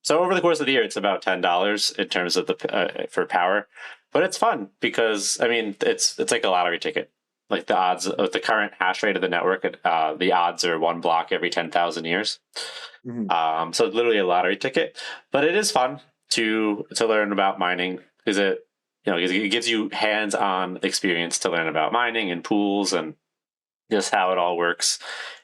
So over the course of the year, it's about $10 in terms of the for power, but it's fun because I mean it's like a lottery ticket. Like the odds of the current hash rate of the network, the odds are one block every 10,000 years. Mm-hmm. So it's literally a lottery ticket, but it is fun to learn about mining because it gives you hands-on experience to learn about mining and pools and just how it all works.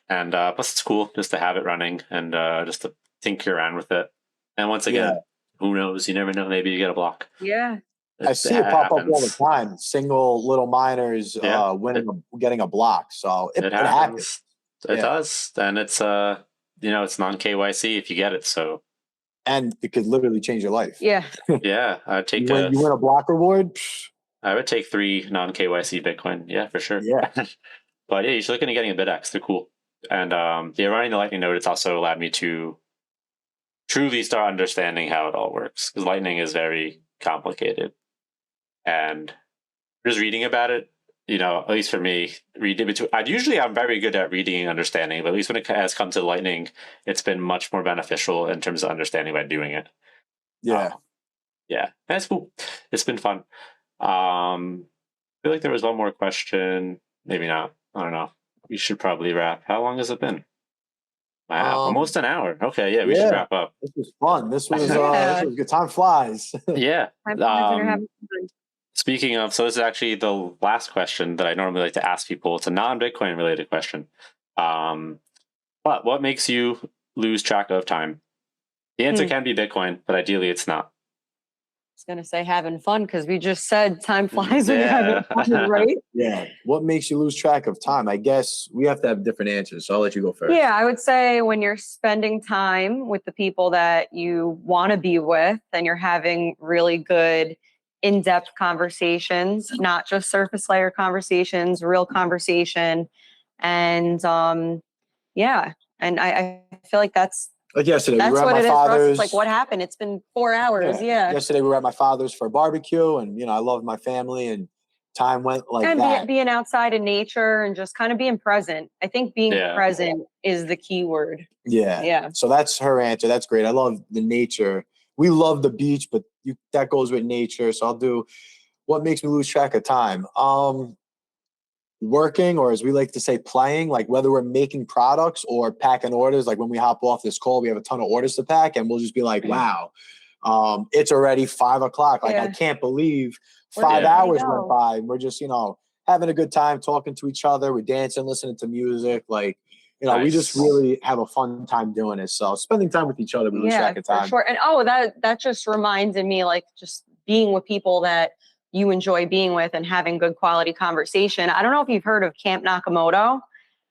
And plus it's cool just to have it running and just to tinker around with it. And once again, who knows? You never know. Maybe you get a block. Yeah. I see it pop up all the time. Single little miners getting a block. So it happens. It does. And it's it's non-KYC if you get it. So and it could literally change your life. Yeah. Yeah. I'd take you win a block reward. I would take 3 non-KYC Bitcoin. Yeah, for sure. Yeah. But yeah, you should look into getting a BidX. They're cool. And running the Lightning node, it's also allowed me to truly start understanding how it all works, because Lightning is very complicated. And just reading about it, at least for me, I'm very good at reading and understanding, but at least when it has come to Lightning, it's been much more beneficial in terms of understanding by doing it. Yeah. That's cool. It's been fun. I feel like there was one more question. Maybe not. I don't know. We should probably wrap. How long has it been? Wow, almost an hour. Okay, we should wrap up. This was fun. This was good. Time flies. Yeah. Speaking of, so this is actually the last question that I normally like to ask people. It's a non-Bitcoin related question. But what makes you lose track of time? The answer can be Bitcoin, but ideally it's not. I was going to say having fun, because we just said time flies when you're having fun, right? Yeah. What makes you lose track of time? I guess we have to have different answers. So I'll let you go first. Yeah, I would say when you're spending time with the people that you want to be with and you're having really good in-depth conversations, not just surface layer conversations, real conversation. And and I feel like that's like yesterday, that's we were at what my it is father's. for us. It's like, what happened? It's been 4 hours. Yeah. Yesterday we were at my father's for a barbecue, and I love my family, and time went like and that. Being outside in nature and just kind of being present. I think being present is the key word. Yeah. So that's her answer. That's great. I love the nature. We love the beach, but that goes with nature. So I'll do what makes me lose track of time. Working, or as we like to say, playing, like whether we're making products or packing orders. Like when we hop off this call, we have a ton of orders to pack, and we'll just be like, wow, it's already 5 o'clock. Like I can't believe 5 hours went by, and we're just, having a good time talking to each other. We're dancing, listening to music. Like, we just really have a fun time doing it. So spending time with each other, we lose track of time. For sure. And that just reminded me, like, just being with people that you enjoy being with and having good quality conversation. I don't know if you've heard of Camp Nakamoto.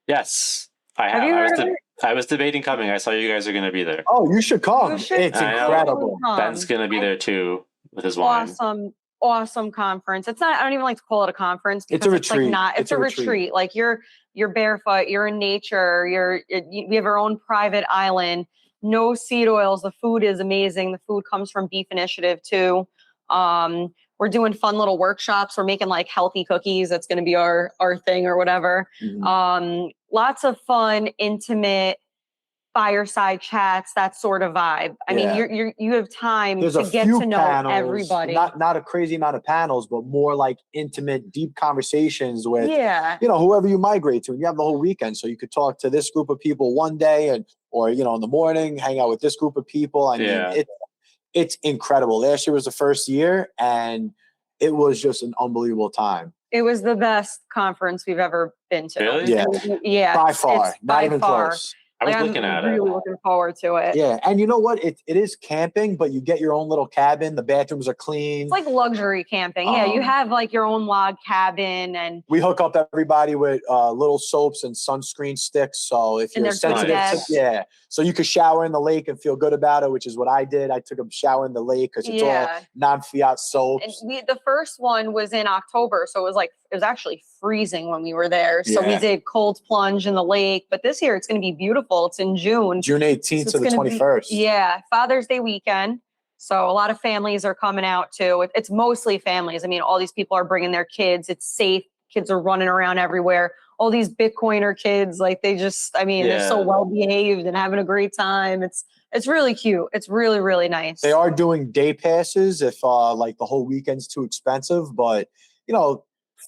Yes, I have. You heard of it? I was debating coming. I saw you guys are going to be there. Oh, you should come. It's incredible. Ben's going to be there too with his wine. Awesome conference. It's not, I don't even like to call it a conference. It's a retreat. It's a retreat. Like you're barefoot, you're in nature, we have our own private island, no seed oils. The food is amazing. The food comes from Beef Initiative too. We're doing fun little workshops. We're making like healthy cookies. That's going to be our thing or whatever. Mm-hmm. Lots of fun, intimate fireside chats, that sort of vibe. I mean, you have time to get to know panels, everybody. Not a crazy amount of panels, but more like intimate, deep conversations with, whoever you migrate to. And you have the whole weekend. So you could talk to this group of people one day or in the morning, hang out with this group of people. I mean, it's incredible. Last year was the first year, and it was just an unbelievable time. It was the best conference we've ever been to. Really? Yeah. Yeah. By far. Not even close. I was Like, looking at I'm it. really looking forward to it. Yeah. And you know what? It is camping, but you get your own little cabin. The bathrooms are clean. It's like luxury camping. Yeah, you have like your own log cabin, and we hook up everybody with little soaps and sunscreen sticks. So if And you're they're sensitive, nice. so you could shower in the lake and feel good about it, which is what I did. I took a shower in the lake because it's all non-Fiat soaps. And the first one was in October, so it was actually freezing when we were there. So we did cold plunge in the lake. But this year it's going to be beautiful. It's in June. June 18th to the 21st. Father's Day weekend. So a lot of families are coming out too. It's mostly families. I mean, all these people are bringing their kids. It's safe. Kids are running around everywhere. All these Bitcoiner kids, like they're so well behaved and having a great time. It's really cute. It's really, really nice. They are doing day passes if like the whole weekend's too expensive, but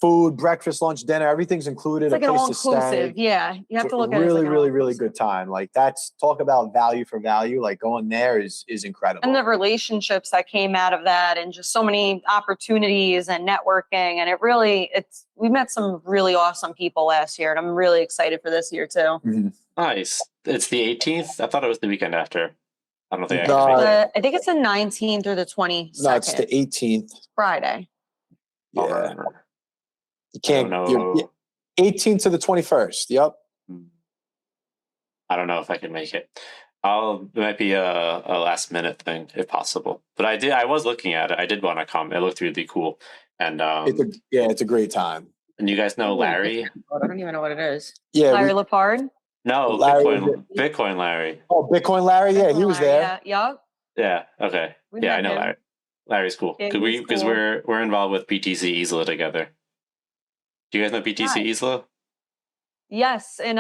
food, breakfast, lunch, dinner, everything's included. It's like an all-inclusive. Yeah, you have to look at it. Really, really, really good time. Like talk about value for value. Like going there is incredible. And the relationships that came out of that, and just so many opportunities and networking. And we met some really awesome people last year, and I'm really excited for this year too. Mm-hmm. Nice. It's the 18th. I thought it was the weekend after. I don't think I think it's the 19th or the 22nd. No, it's the 18th. Friday. Yeah. You can't. 18th to the 21st. Yep. I don't know if I can make it. It might be a last minute thing if possible. But I was looking at it. I did want to come. It looked really cool. And it's a great time. And you guys know Larry? I don't even know what it is. Yeah, Larry Lepard? No, Bitcoin Larry. Oh, Bitcoin Larry. Yeah, he was there. Yeah. Yeah. Okay. I know Larry. Larry's cool. Because we're involved with BTC Isla together. Do you guys know BTC Isla? Yes, in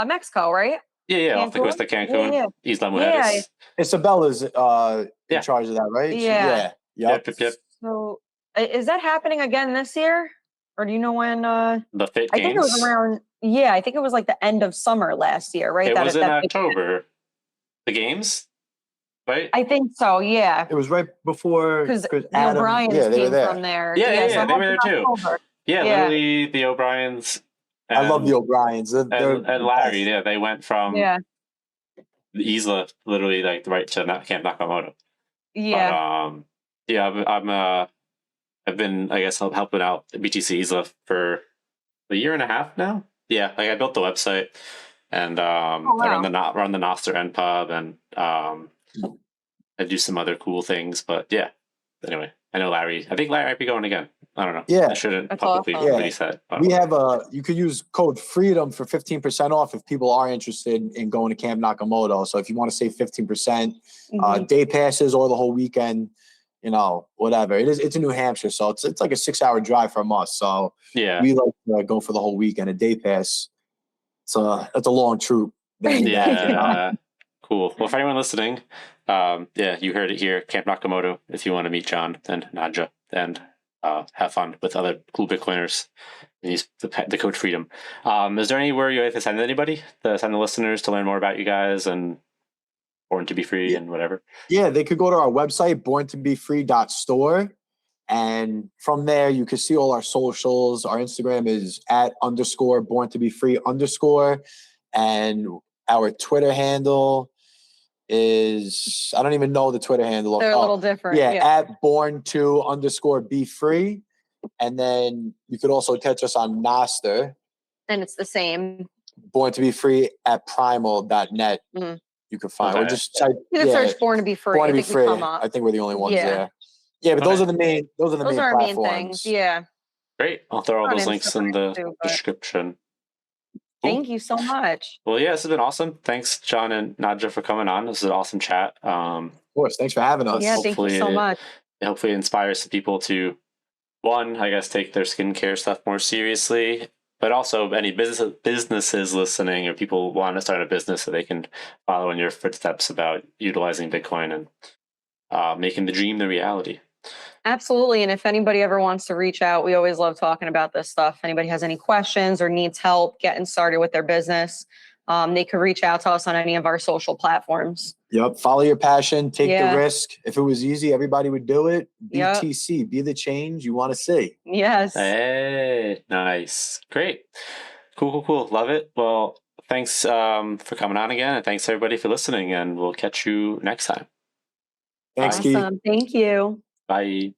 Mexico, right? Yeah, off the coast of Cancun. Isla Mujeres. Isabella's in charge of that, right? Yeah. Yep. So is that happening again this year? Or do you know when? The Fit Games? I think it was around, I think it was like the end of summer last year, right? It was in October. The games? Right? I think so, yeah. It was right before. Because the O'Briens came from there. Yeah, they were there too. Yeah, literally the O'Briens. I love the O'Briens. And Larry, they went from the Isla, literally like right to Camp Nakamoto. Yeah. But, I've been, I guess, helping out BTC Isla for a year and a half now. Yeah, like I built the website and I run the Noster NPub and I do some other cool things. But yeah, anyway, I know Larry. I think Larry might be going again. I don't know. Yeah. I shouldn't publicly release that. We have you could use code FREEDOM for 15% off if people are interested in going to Camp Nakamoto. So if you want to save 15%, day passes or the whole weekend, whatever. It's in New Hampshire, so it's like a 6-hour drive from us. So we like to go for the whole weekend. A day pass. So that's a long troop. Cool. Well, for anyone listening, you heard it here. Camp Nakamoto. If you want to meet John and Nadja and have fun with other cool Bitcoiners and use the code FREEDOM. Is there anywhere you have to send anybody to send the listeners to learn more about you guys and Born to Be Free and whatever? Yeah, they could go to our website, borntobefree.store. And from there, you can see all our socials. Our Instagram is @_borntobefree_. And our Twitter handle is, I don't even know the Twitter handle. They're a little different. Yeah, @born2_be_free. And then you could also catch us on Noster. And it's the same. Born to Be Free @primal.net. You can find. Or just type. You can search Born to Be Free. Born to Be Free. I think we're the only ones there. Yeah, but those are the main. Those are our main things. Yeah. Great. I'll throw all those links in the description. Thank you so much. Well, yeah, this has been awesome. Thanks, John and Nadja, for coming on. This is an awesome chat. Of course. Thanks for having us. Yeah, thank you so much. Hopefully it inspires some people to, one, I guess, take their skincare stuff more seriously, but also any businesses listening or people want to start a business so they can follow in your footsteps about utilizing Bitcoin and making the dream the reality. Absolutely. And if anybody ever wants to reach out, we always love talking about this stuff. Anybody has any questions or needs help getting started with their business, they could reach out to us on any of our social platforms. Yep. Follow your passion. Take Yeah. the risk. If it was easy, everybody would do it. Yep. BTC. Be the change you want to see. Yes. Hey, nice. Great. Cool. Love it. Well, thanks for coming on again, and thanks everybody for listening, and we'll catch you next time. Thanks, Keith. Awesome. Thank you. Bye.